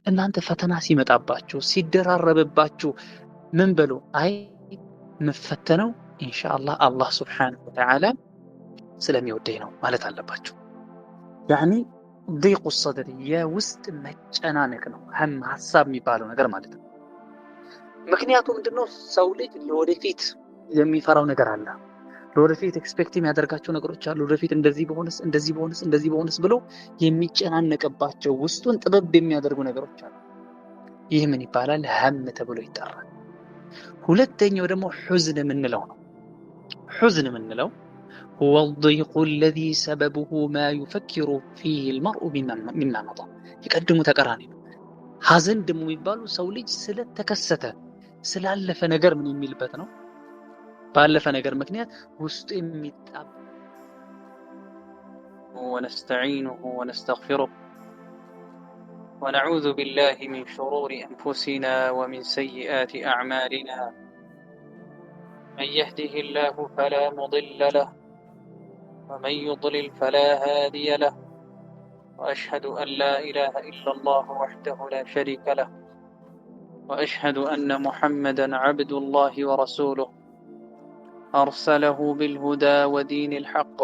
እናንተ ፈተና ሲመጣባችሁ ሲደራረብባችሁ ምን በሉ? አይ መፈተነው ኢንሻአላህ አላህ ሱብሓነሁ ወተዓላ ስለሚወደኝ ነው ማለት አለባችሁ። ያኒ ضيق الصدر የውስጥ መጨናነቅ ነው ሐሳብ የሚባለው ነገር ማለት ነው። ምክንያቱም ምንድነው? ሰው ልጅ ለወደፊት የሚፈራው ነገር አለ። ለወደፊት ኤክስፔክት የሚያደርጋቸው ነገሮች አሉ። ለወደፊት እንደዚህ በሆነስ ብሎ የሚጨናነቅባቸው ውስጡን ጥበብ የሚያደርጉ ነገሮች አሉ። ይህ ምን ይባላል? ሀም ተብሎ ይጠራል። ሁለተኛው ደግሞ ሑዝን የምንለው ነው። ሑዝን የምንለው هو الضيق الذي سببه ما يفكر فيه المرء مما مضى يقدموا ተቀራኒ ነው። ሐዘን ደግሞ የሚባሉ ሰው ልጅ ስለተከሰተ ስላለፈ ነገር ምን የሚልበት ነው? ባለፈ ነገር ምክንያት ውስጡ የሚጣብ ونستعينه ونستغفره ونعوذ بالله من شرور أنفسنا ومن سيئات أعمالنا من يهده الله فلا مضل له ومن يضلل فلا هادي له وأشهد أن لا إله إلا الله وحده لا شريك له وأشهد أن محمدا عبد الله ورسوله أرسله بالهدى ودين الحق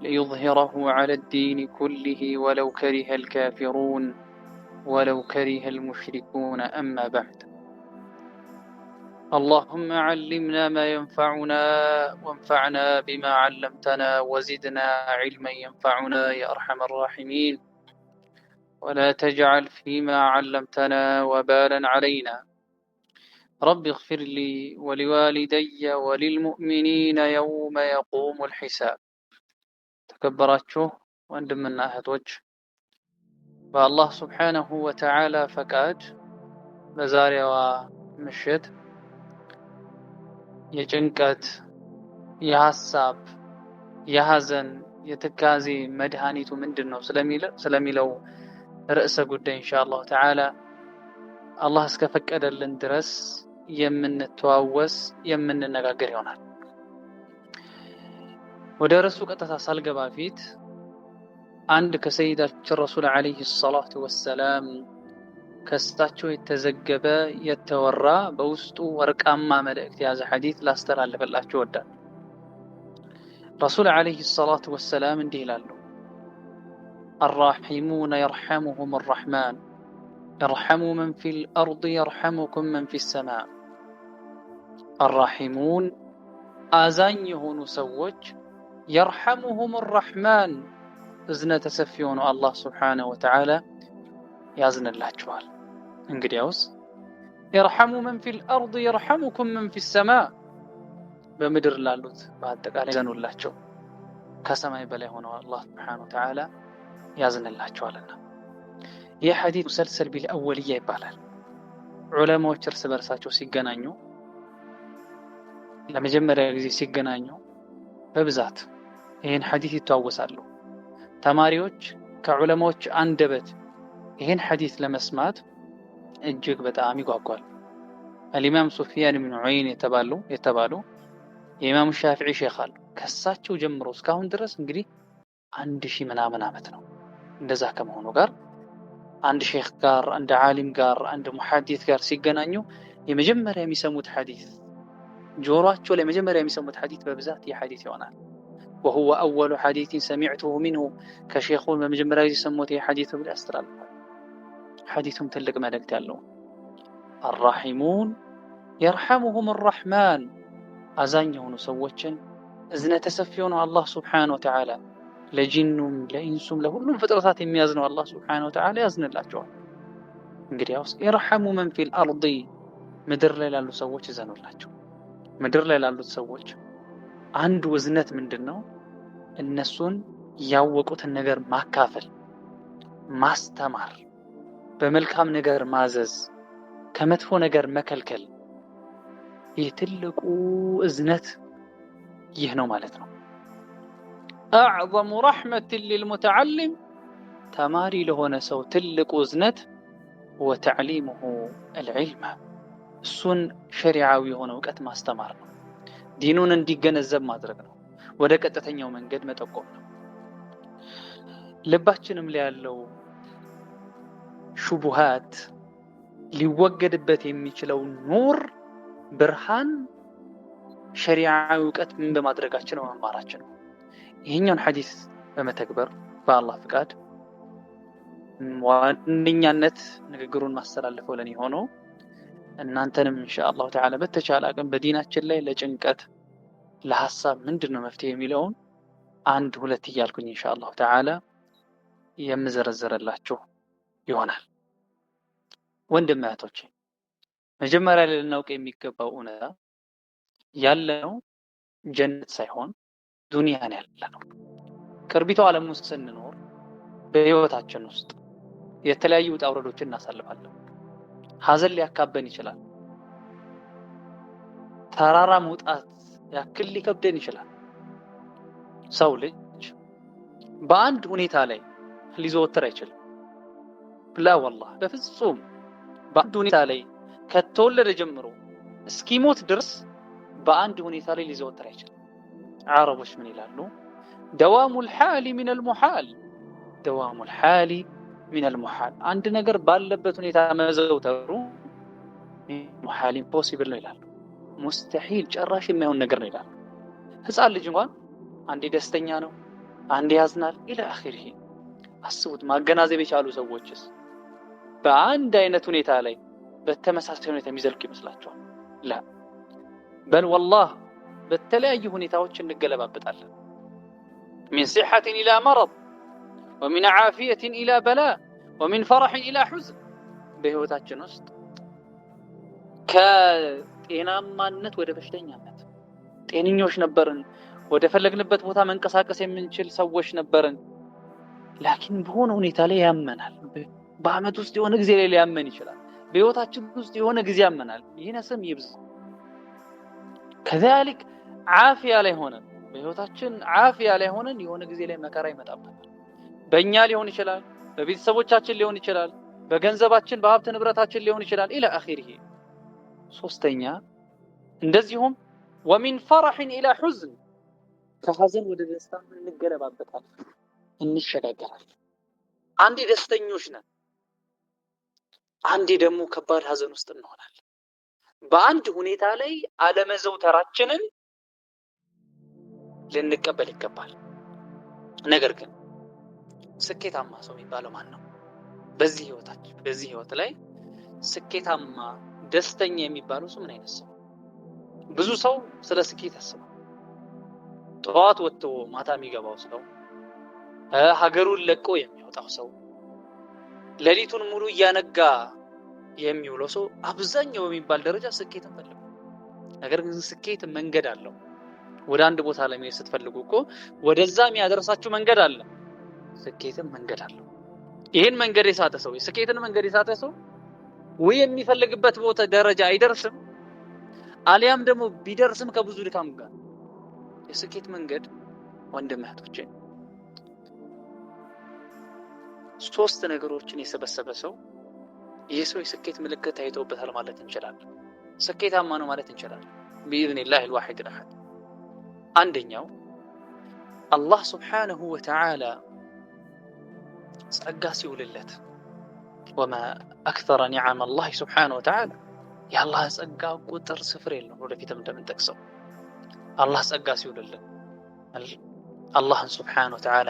ليظهره على الدين كله ولو كره الكافرون ولو كره المشركون أما بعد اللهم علمنا ما ينفعنا وانفعنا بما علمتنا وزدنا علما ينفعنا يا أرحم الراحمين ولا تجعل فيما علمتنا وبالا علينا رب اغفر لي ولوالدي وللمؤمنين يوم يقوم الحساب تكبراتشو وندمنا أهدوج فالله سبحانه وتعالى فكاد بزاري ومشد የጭንቀት የሐሳብ የሐዘን የትካዜ መድኃኒቱ ምንድነው ስለሚለው ርዕሰ ጉዳይ ኢንሻአላህ ተዓላ አላህ እስከፈቀደልን ድረስ የምንተዋወስ የምንነጋገር ይሆናል። ወደ ርዕሱ ቀጥታ ሳልገባ ፊት አንድ ከሰይዳችን ረሱል አለይሂ ሰላቱ ወሰላም ከስታቸው የተዘገበ የተወራ በውስጡ ወርቃማ መልእክት የያዘ ሐዲስ ላስተላልፈላችሁ ወዳል። ረሱል አለይሂ ሰላቱ ወሰላም እንዲህ ይላሉ፣ الراحمون يرحمهم الرحمن ارحموا من في الأرض يرحمكم من في السماء الراحمون آزان يهون سوج يرحمهم الرحمن إذن تسفيون الله سبحانه وتعالى يازن الله جوال እንግዲያውስ يرحم من في الأرض يرحمكم من في السماء በምድር ላሉት በአጠቃላይ ያዘኑላቸው ከሰማይ በላይ ሆነው አላህ Subhanahu Wa Ta'ala ያዝንላቸዋልና። ይህ ሐዲስ ሙሰልሰል ቢልአወልያ ይባላል። ዑለማዎች እርስ በርሳቸው ሲገናኙ ለመጀመሪያ ጊዜ ሲገናኙ በብዛት ይህን ሐዲስ ይተዋወሳሉ። ተማሪዎች ከዑለማዎች አንደበት ይህን ሐዲስ ለመስማት እጅግ በጣም ይጓጓል። الإمام سفيان بن عيينة የተባሉ የኢማሙ ሻፊዒ ሼኽ አሉ። ከሳቸው ጀምሮ እስካሁን ድረስ እንግዲህ 1000 ምናምን ዓመት ነው። እንደዛ ከመሆኑ ጋር አንድ ሼኽ ጋር አንድ ዓሊም ጋር አንድ ሙሐዲስ ጋር ሲገናኙ የመጀመሪያ የሚሰሙት ሐዲስ ጆሮአቸው ላይ መጀመሪያ የሚሰሙት ሐዲስ በብዛት የሐዲስ ይሆናል። وهو أول حديث سمعته منه ከሼኹ በመጀመሪያ የሰሙት የሐዲስ ብለ ያስተላልፋል። ሐዲሱም ትልቅ መልእክት ያለው الراحمون يرحمهم الرحمن አዛኝ የሆኑ ሰዎችን እዝነተ ሰፊ የሆነው አላህ Subhanahu Wa Ta'ala ለጂኑም ለኢንሱም ለሁሉም ፍጥረታት የሚያዝነው አላህ Subhanahu Wa Ta'ala ያዝንላቸዋል። እንግዲያውስ ይርሐሙ መን ፊል አርዲ ምድር ላይ ላሉ ሰዎች ይዘኑላቸው። ምድር ላይ ላሉት ሰዎች አንዱ እዝነት ምንድነው? እነሱን ያወቁትን ነገር ማካፈል፣ ማስተማር፣ በመልካም ነገር ማዘዝ፣ ከመጥፎ ነገር መከልከል። ይህ ትልቁ እዝነት ይህ ነው ማለት ነው። أعظم رحمة للمتعلم ተማሪ ለሆነ ሰው ትልቁ እዝነት وتعليمه العلم እሱን ሸሪዓዊ የሆነ ዕውቀት ማስተማር ነው። ዲኑን እንዲገነዘብ ማድረግ ነው። ወደ ቀጥተኛው መንገድ መጠቆም ነው። ልባችንም ላይ ያለው ሹቡሃት ሊወገድበት የሚችለው ኑር ብርሃን ሸሪዓዊ ዕውቀት ምን በማድረጋችን በመማራችን ነው። ይህኛውን ሐዲስ በመተግበር በአላህ ፍቃድ ዋነኛነት ንግግሩን ማስተላለፈው ለኔ ሆኖ እናንተንም ኢንሻአላህ ተዓላ በተቻለ አቅም በዲናችን ላይ ለጭንቀት ለሐሳብ ምንድነው መፍትሄ የሚለውን አንድ ሁለት እያልኩኝ ኢንሻአላህ ተዓላ የምዘረዘረላችሁ ይሆናል። ወንድም እህቶቼ መጀመሪያ ላይ ልናውቅ የሚገባው እውነታ ያለነው ጀነት ሳይሆን ዱንያን ያለነው ቅርቢቱ ዓለም ውስጥ ስንኖር በህይወታችን ውስጥ የተለያዩ ውጣ ውረዶችን እናሳልፋለን። ሐዘን ሊያካበን ይችላል። ተራራ መውጣት ያክል ሊከብደን ይችላል። ሰው ልጅ በአንድ ሁኔታ ላይ ሊዘወትር አይችልም። ላ ወላሂ በፍጹም በአንድ ሁኔታ ላይ ከተወለደ ጀምሮ እስኪሞት ድረስ በአንድ ሁኔታ ላይ ሊዘወትር አይችልም። አረቦች ምን ይላሉ? ደዋሙል ሐሊ ሚነል ሙሐል፣ ደዋሙል ሐሊ ሚነል ሙሐል። አንድ ነገር ባለበት ሁኔታ መዘውተሩ ሙሐል ኢምፖሲብል ነው ይላሉ። ሙስተሒል ጭራሽ የማይሆን ነገር ነው ይላሉ። ህፃን ልጅ እንኳን አንዴ ደስተኛ ነው፣ አንዴ ያዝናል ኢላ አኺሪሂ። አስቡት፣ ማገናዘብ የቻሉ ሰዎችስ በአንድ አይነት ሁኔታ ላይ በተመሳሳይ ሁኔታ የሚዘልቅ ይመስላቸዋል? ላ በል ወላሂ በተለያዩ ሁኔታዎች እንገለባበጣለን። ሚን ሲሐትን ኢላ መረድ ወሚን ዓፊየትን ኢላ በላ ወሚን ፈረሕን ኢላ ሑዝን። በህይወታችን ውስጥ ከጤናማነት ወደ በሽተኛነት፣ ጤነኞች ነበርን፣ ወደ ፈለግንበት ቦታ መንቀሳቀስ የምንችል ሰዎች ነበርን። ላኪን በሆነ ሁኔታ ላይ ያመናል። በአመት ውስጥ የሆነ ጊዜ ላይ ሊያመን ይችላል። በህይወታችን ውስጥ የሆነ ጊዜ ያመናል። ይነስም ይብዛ። ከዛሊክ ዓፊያ ላይ ሆነን በህይወታችን ዓፊያ ላይ ሆነን የሆነ ጊዜ ላይ መከራ ይመጣብናል። በእኛ ሊሆን ይችላል፣ በቤተሰቦቻችን ሊሆን ይችላል፣ በገንዘባችን በሀብት ንብረታችን ሊሆን ይችላል ኢላ አኺሪሂ። ሶስተኛ እንደዚሁም ወሚን ፈረሕን ኢላ ሑዝን፣ ከሐዘን ወደ ደስታ እንገለባበታለን፣ እንሸጋገራለን። አንዴ ደስተኞች ነን፣ አንዴ ደግሞ ከባድ ሐዘን ውስጥ እንሆናለን። በአንድ ሁኔታ ላይ አለመዘውተራችንን ልንቀበል ይገባል። ነገር ግን ስኬታማ ሰው የሚባለው ማን ነው? በዚህ ህይወት ላይ ስኬታማ ደስተኛ የሚባለው ሰው ምን አይነት ሰው? ብዙ ሰው ስለ ስኬት ያስባል። ጠዋት ወጥቶ ማታ የሚገባው ሰው፣ ሀገሩን ለቆ የሚወጣው ሰው፣ ሌሊቱን ሙሉ እያነጋ የሚውለው ሰው አብዛኛው በሚባል ደረጃ ስኬትን ፈልጉ። ነገር ግን ስኬት መንገድ አለው። ወደ አንድ ቦታ ለመሄድ ስትፈልጉ እኮ ወደዛ የሚያደርሳችሁ መንገድ አለ። ስኬትም መንገድ አለው። ይሄን መንገድ የሳተ ሰው፣ ስኬትን መንገድ የሳተ ሰው ወይ የሚፈልግበት ቦታ ደረጃ አይደርስም፣ አሊያም ደግሞ ቢደርስም ከብዙ ድካም ጋር። የስኬት መንገድ ወንድም እህቶቼ ሶስት ነገሮችን የሰበሰበ ሰው ይህ ሰው የስኬት ምልክት ታይቶበታል ማለት እንችላለን። ስኬታማ ነው ማለት እንችላለን ቢኢዝኒላህ አልዋሂድ አልአሐድ። አንደኛው አላህ ሱብሓነሁ ወተዓላ ጸጋ ሲውልለት፣ ወማ አክተረ ኒዓመ አላህ ሱብሓነሁ ወተዓላ፣ የአላህ ጸጋ ቁጥር ስፍር የለውም። ወደፊትም እንደምንጠቅሰው አላህ ጸጋ ሲውልለት አላህን ሱብሓነሁ ወተዓላ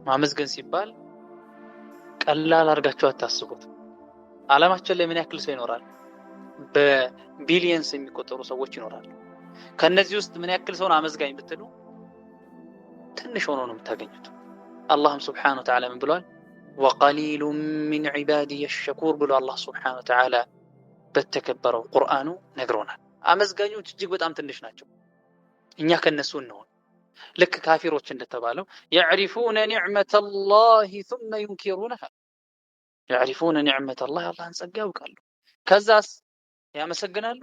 ማመስገን ሲባል ቀላል አድርጋችሁ አታስቡት። ዓለማችን ላይ ምን ያክል ሰው ይኖራል? በቢሊየንስ የሚቆጠሩ ሰዎች ይኖራሉ። ከነዚህ ውስጥ ምን ያክል ሰውን አመስጋኝ ብትሉ ትንሽ ሆኖ ነው የምታገኙት። አላህም ሱብሓነሁ ወተዓላ ምን ብሏል? ወቀሊሉን ሚን ዒባዲየ አሽኩር ብሎ አላህ ሱብሓነሁ ወተዓላ በተከበረው ቁርአኑ ነግሮናል። አመስጋኞች እጅግ በጣም ትንሽ ናቸው። እኛ ከነሱ እንሆን። ልክ ካፊሮች እንደተባለው يعرفون نعمة الله ثم ينكرونها يعرفون نعمة الله አላህን ጸጋ ያውቃሉ፣ ከዛስ ያመሰግናሉ።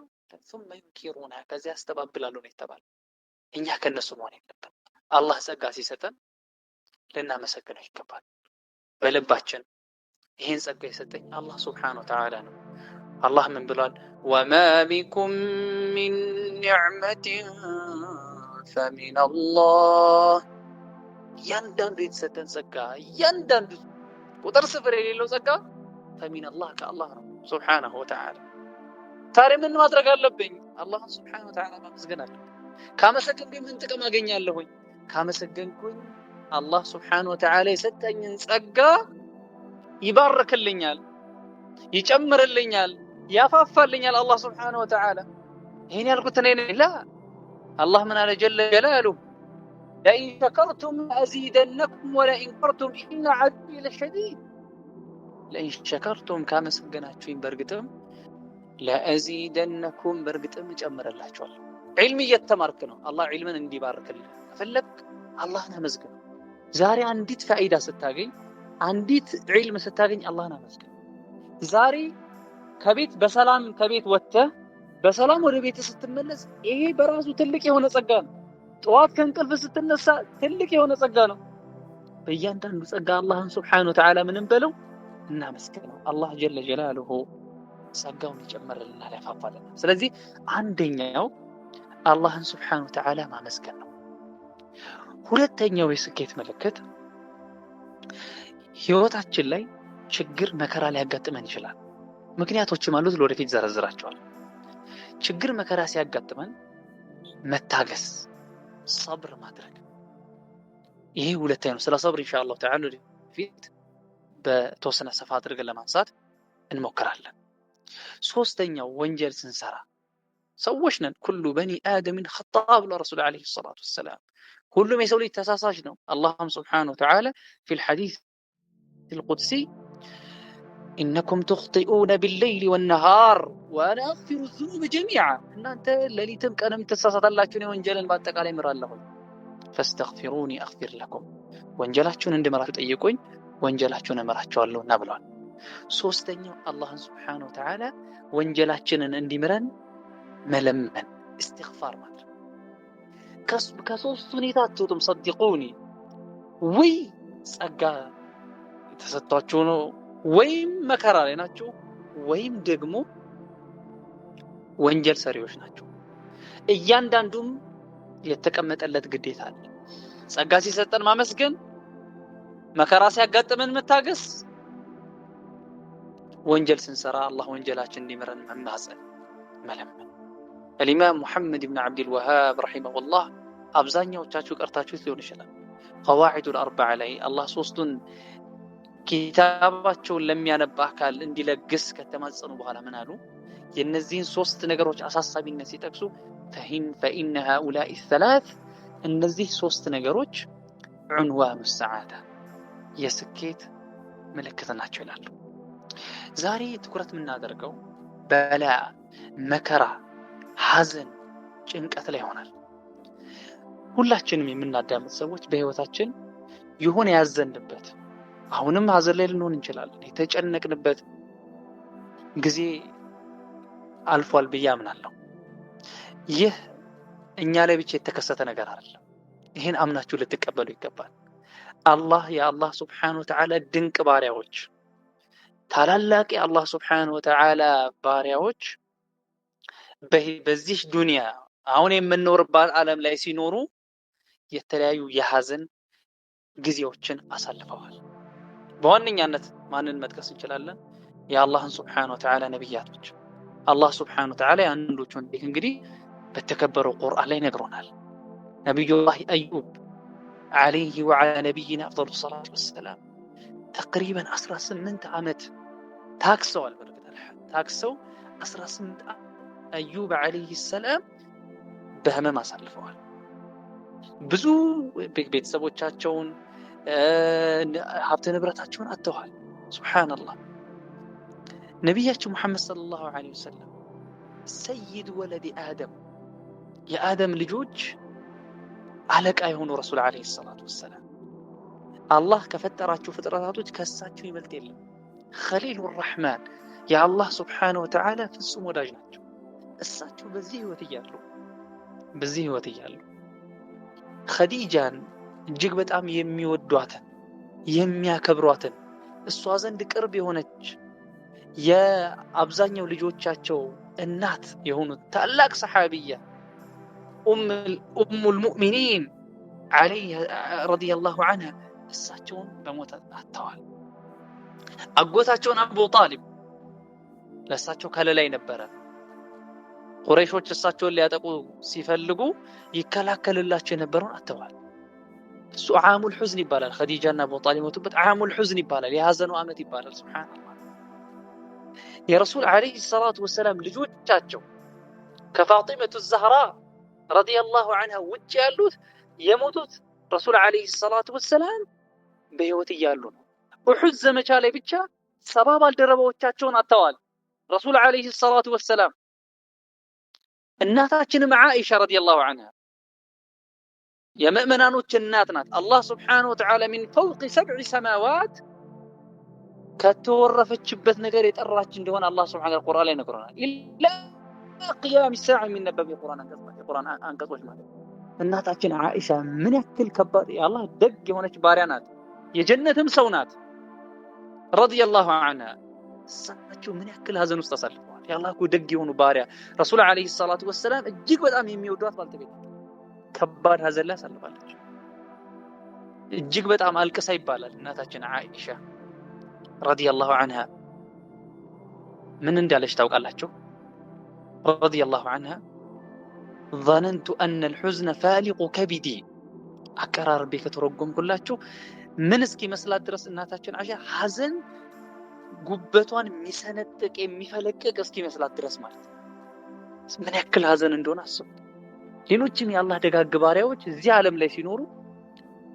ثم ينكرونها ከዛ ያስተባብላሉ ነው የተባለው። እኛ ከነሱ መሆን የለብንም። አላህ ጸጋ ሲሰጠን ልናመሰግነው ይገባል። በልባችን ይሄን ጸጋ የሰጠኝ አላህ ሱብሓነሁ ወተዓላ ነው። አላህ ምን ብሏል? ወማ ቢኩም ሚን ኒዕመቲን ፈሚን አላህ። እያንዳንዱ የተሰጠን ጸጋ፣ እያንዳንዱ ቁጥር ስፍር የሌለው ጸጋ ፈሚን አላህ ከአላህ ነው ሱብሓነሁ ወተዓላ። ታዲያ ምን ማድረግ አለብኝ? አላህን ሱብሓነሁ ወተዓላ ማመስገን አለብኝ። ካመሰገንኩኝ ምን ጥቅም አገኛለሁኝ? ካመሰገንኩኝ አላህ ሱብሓነሁ ወተዓላ የሰጠኝን ጸጋ ይባርክልኛል፣ ይጨምርልኛል፣ ያፋፋልኛል አላህ ሱብሓነሁ ወተዓላ። ይሄን ያልኩት እኔ ነኝ? ላ አላህ ምን አለ ጀለ ጀላሉሁ ለኢን ሸከርቱም ለአዚደነኩም ወለኢን ከፈርቱም ኢነ ዐዛቢ ለሸዲድ። ለኢን ሸከርቱም ካመሰገናችሁኝ በእርግጥም ለአዚደነኩም በእርግጥም እጨምርላችኋለሁ። ዒልም እየተማርክ ነው፣ አላህ ዒልምን እንዲባርክልህ ከፈለግ አላህን አመስግን። ዛሬ አንዲት ፋኢዳ ስታገኝ፣ አንዲት ዒልም ስታገኝ አላህን አመስግን። ዛሬ በሰላም ከቤት ወጥተህ በሰላም ወደ ቤት ስትመለስ ይሄ በራሱ ትልቅ የሆነ ጸጋ ነው። ጠዋት ከእንቅልፍ ስትነሳ ትልቅ የሆነ ጸጋ ነው። በእያንዳንዱ ጸጋ አላህን ሱብሓነሁ ወተዓላ ምንም በለው እናመስግነው። አላህ ጀለ ጀላሉሁ ጸጋውን ይጨምርልናል፣ ያፋፋልናል። ስለዚህ አንደኛው አላህን ሱብሓነሁ ወተዓላ ማመስገን ነው። ሁለተኛው የስኬት ምልክት ህይወታችን ላይ ችግር መከራ ሊያጋጥመን ይችላል። ምክንያቶችም አሉት፣ ለወደፊት ዘረዝራቸዋል። ችግር መከራ ሲያጋጥመን መታገስ፣ ሰብር ማድረግ፣ ይሄ ሁለተኛው። ስለ ሰብር ኢንሻአላህ ተዓላ ወደፊት በተወሰነ ሰፋ አድርገን ለማንሳት እንሞክራለን። ሶስተኛው ወንጀል ስንሰራ ሰዎች ነን፣ ኩሉ በኒ አደምን ኸጣእ ብሎ ረሱል ዓለይሂ ሰላቱ ወሰላም፣ ሁሉም የሰው ልጅ ተሳሳች ነው። አላህም ሱብሓነሁ ወተዓላ ፊል ሐዲስ አልቁድሲ ኢነኩም ትኽጢኡነ ቢለይሊ ወነሃር ወአና አግፊሩ ዙኑበ ጀሚዓ፣ እናንተ ሌሊትም ቀንም ትሳሳታላችሁ፣ እኔ ወንጀልን በአጠቃላይ እምራለሁ። ፈስተግፊሩኒ አግፊር ለኩም፣ ወንጀላችሁን እንድምራችሁ ጠይቁኝ፣ ወንጀላችሁን እምራችኋለሁና ብሏል። ሶስተኛው አላህን ሱብሓነሁ ወተዓላ ወንጀላችንን እንዲምረን መለመን፣ እስትግፋር ማለት። ከሶስት ሁኔታ አትወጡም። ሰዲቁኒ፣ ወይ ጸጋ የተሰጣችሁ ነው፣ ወይም መከራ ላይ ናችሁ፣ ወይም ደግሞ ወንጀል ሰሪዎች ናቸው። እያንዳንዱም የተቀመጠለት ግዴታ አለ። ጸጋ ሲሰጠን ማመስገን፣ መከራ ሲያጋጥመን መታገስ፣ ወንጀል ስንሰራ አላህ ወንጀላችን እንዲምረን መማጸን፣ መለመን። الإمام محمد بن عبد الوهاب رحمه الله አብዛኛዎቻችሁ ቀርታችሁት ሊሆን ይችላል። قواعد الأربعة ላይ አላህ ሶስቱን ኪታባቸውን ለሚያነባ አካል እንዲለግስ ከተማጸኑ በኋላ ምን አሉ? የነዚህን ሶስት ነገሮች አሳሳቢነት ሲጠቅሱ فإن هؤلاء الثلاث እነዚህ ሶስት ነገሮች عنوان السعادة የስኬት ምልክት ናቸው ይላሉ። ዛሬ ትኩረት የምናደርገው በላ፣ መከራ፣ ሐዘን፣ ጭንቀት ላይ ይሆናል። ሁላችንም የምናዳምጥ ሰዎች በህይወታችን የሆነ ያዘንበት፣ አሁንም ሐዘን ላይ ልንሆን እንችላለን፣ የተጨነቅንበት ጊዜ አልፏል ብዬ አምናለሁ። ይህ እኛ ላይ ብቻ የተከሰተ ነገር አይደለም። ይሄን አምናችሁ ልትቀበሉ ይገባል። የአላህ ሱብሓነሁ ወተዓላ ድንቅ ባሪያዎች፣ ታላላቅ የአላህ ሱብሓነሁ ወተዓላ ባሪያዎች በዚህ ዱንያ አሁን የምንኖርባት ዓለም ላይ ሲኖሩ የተለያዩ የሐዘን ጊዜዎችን አሳልፈዋል። በዋነኛነት ማንን መጥቀስ እንችላለን? የአላህን ሱብሓነሁ ወተዓላ ነብያቶች። አላህ ሱብሓነሁ ወተዓላ አንዶቹን እንግዲህ በተከበረው ቁርአን ላይ ነግሮናል። ነብዩላህ አዩብ عليه وعلى نبينا أفضل الصلاة والسلام تقريبا 18 ዓመት ታክሰዋል። ታክሰው 18 አዩብ عليه السلام በህመም አሳልፈዋል። ብዙ ቤተሰቦቻቸውን ሀብት ንብረታቸውን አጥተዋል። ሱብሃንአላህ። ነብያችን ሙሐመድ ሰለላሁ ዐለይሂ ወሰለም ሰይድ ወለድ አደም፣ የአደም ልጆች አለቃ የሆኑ ረሱል ዐለይሂ ሰላቱ ወሰላም፣ አላህ ከፈጠራቸው ፍጥረታቶች ከሳቸው ይበልጥ የለም። ኸሊሉ ረሕማን፣ የአላህ ሱብሓነሁ ወተዓላ ፍጹም ወዳጅ ናቸው። እሳቸው በዚህ ህይወት እያሉ ኸዲጃን እጅግ በጣም የሚወዷትን የሚያከብሯትን እሷ ዘንድ ቅርብ የሆነች የአብዛኛው ልጆቻቸው እናት የሆኑት ታላቅ ሰሓቢያ ኡሙል ሙእሚኒን ረዲየላሁ ዐንሃ እሳቸውን በሞት አጥተዋል። አጎታቸውን አቡ ጣሊብ ለእሳቸው ከለላይ ነበረ። ቁረይሾች እሳቸውን ሊያጠቁ ሲፈልጉ ይከላከልላቸው የነበረውን አጥተዋል። እሱ ዓሙል ሑዝን ይባላል። ኸዲጃና አቡ ጣሊብ ሞቱበት ዓሙል ሑዝን ይባላል። የሐዘኑ ዓመት ይባላል። ሱብሃንአላህ። የረሱል ዓለይሂ ሰላቱ ወሰላም ልጆቻቸው ከፋጢመቱ ዛህራ ረዲየላሁ ዐንሃ ውጭ ያሉት የሞቱት ረሱል ዓለይሂ ሰላቱ ወሰላም በህይወት እያሉ ነው። ኡሑድ ዘመቻ ላይ ብቻ 70 ባልደረባዎቻቸውን አጥተዋል ረሱል ዓለይሂ ሰላቱ ወሰላም። እናታችንም ዓኢሻ ረዲየላሁ ዐንሃ የምእመናኖች እናት ናት። አላህ ሱብሓነሁ ወተዓላ ሚን ፈውቂ 7 ሰማዋት ከተወረፈችበት ነገር የጠራች እንደሆነ አላህ ሱብሓነሁ ወተዓላ ቁርአን ላይ ነግሮናል። ኢላ ቂያም ሰዓ የሚነበብ የቁርአን አንቀጾች ማለት እናታችን ዓኢሻ ምን ያክል ከባድ የአላህ ደግ የሆነች ባሪያ ናት፣ የጀነትም ሰው ናት ረዲየላሁ ዐንሃ። እሳቸው ምን ያክል ሀዘን ውስጥ አሳልፈዋል። የአላህ እኮ ደግ የሆኑ ባሪያ ረሱል ዓለይሂ ሰላቱ ወሰላም እጅግ በጣም የሚወዷት ባልተቤት ከባድ ሀዘን ላይ አሳልፋለች። እጅግ በጣም አልቅሳ ይባላል እናታችን ዓኢሻ ረዲየላሁ ዐንሃ ምን እንዳለች ታውቃላችሁ? ረዲየላሁ ዐንሃ ظننت أن الحزن فالق كبدي አቀራርቤ ከተረጎምኩላችሁ ምን እስኪ መስላት ድረስ እናታችን ዓኢሻ ሀዘን ጉበቷን የሚሰነጥቅ የሚፈለቅቅ እስኪ መስላት ድረስ ማለት ምን ያክል ሀዘን እንደሆነ አስቡ። ሌሎችም የአላህ ደጋግ ባሪያዎች እዚህ ዓለም ላይ ሲኖሩ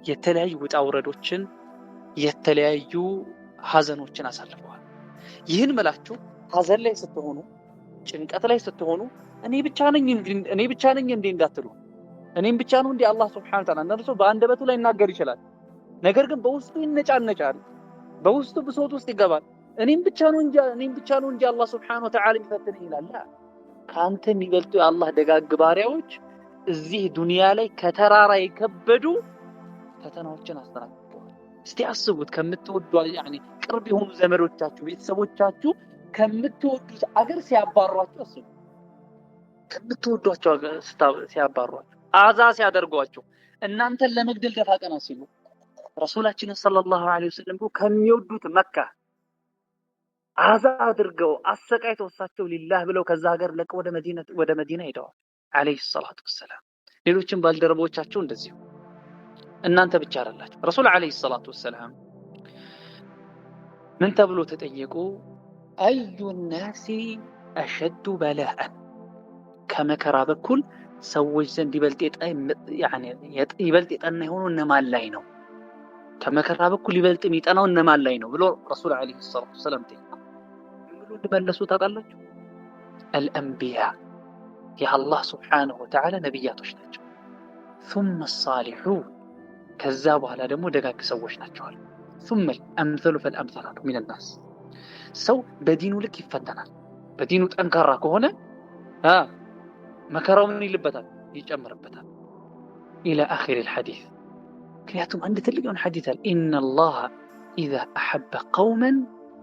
የተለያዩ ውጣ ውረዶችን የተለያዩ ሀዘኖችን አሳልፈዋል። ይህን መላችሁ ሀዘን ላይ ስትሆኑ ጭንቀት ላይ ስትሆኑ እኔ ብቻ ነኝ እንዴ እንዳትሉ። እኔም ብቻ ነው እንዴ አላህ ሱብሓነሁ ወተዓላ እነርሱ በአንደበቱ ላይ ይናገር ይችላል፣ ነገር ግን በውስጡ ይነጫነጫል፣ በውስጡ ብሶት ውስጥ ይገባል። እኔም ብቻ ነው እንጂ አላህ ሱብሓነሁ ወተዓላ ይፈትነኝ ይላል። ካንተ የሚበልጡ የአላህ ደጋግ ባሪያዎች እዚህ ዱንያ ላይ ከተራራ የከበዱ ፈተናዎችን አስተናግደዋል። እስቲ አስቡት፣ ከምትወዱ ቅርብ የሆኑ ዘመዶቻችሁ ቤተሰቦቻችሁ ከምትወዱት አገር ሲያባሯችሁ አስቡ። ከምትወዷቸው አገር ሲያባሯችሁ አዛ ሲያደርጓችሁ እናንተን ለመግደል ደፋ ቀና ሲሉ ረሱላችን ሰለላሁ ዐለይሂ ወሰለም ከሚወዱት መካ አዛ አድርገው አሰቃይተው እሳቸው ሊላህ ብለው ከዛ ሀገር ለቀው ወደ መዲና ሄደዋል ዐለይሂ ሰላቱ ወሰላም። ሌሎችም ባልደረቦቻቸው እንደዚሁ። እናንተ ብቻ አይደላችሁ። ረሱል ዐለይሂ ሰላቱ ወሰላም ምን ተብሎ ተጠየቁ? አዩ ናሲ አሸዱ በላአን፣ ከመከራ በኩል ሰዎች ዘንድ ይበልጥ የጠና የሆኑ እነማን ላይ ነው? ከመከራ በኩል ይበልጥ የሚጠናው እነማን ላይ ነው ብሎ ረሱል ዐለይሂ ሰላቱ ወሰላም ጠየቁ። ብሎ እንደመለሱ ታውቃላችሁ? አልአንቢያ፣ የአላህ ሱብሓነሁ ወተዓላ ነቢያቶች ናቸው። ثم الصالحون፣ ከዛ በኋላ ደግሞ ደጋግ ሰዎች ናቸው። ثم الأمثل فالأمثل من الناس። ሰው በዲኑ ልክ ይፈተናል። በዲኑ ጠንካራ ከሆነ መከራው ምን ይልበታል? ይጨምርበታል። إلى آخر الحديث። ምክንያቱም አንድ ትልቅ የሆነ ሐዲስ አለ። إن الله إذا أحب قوما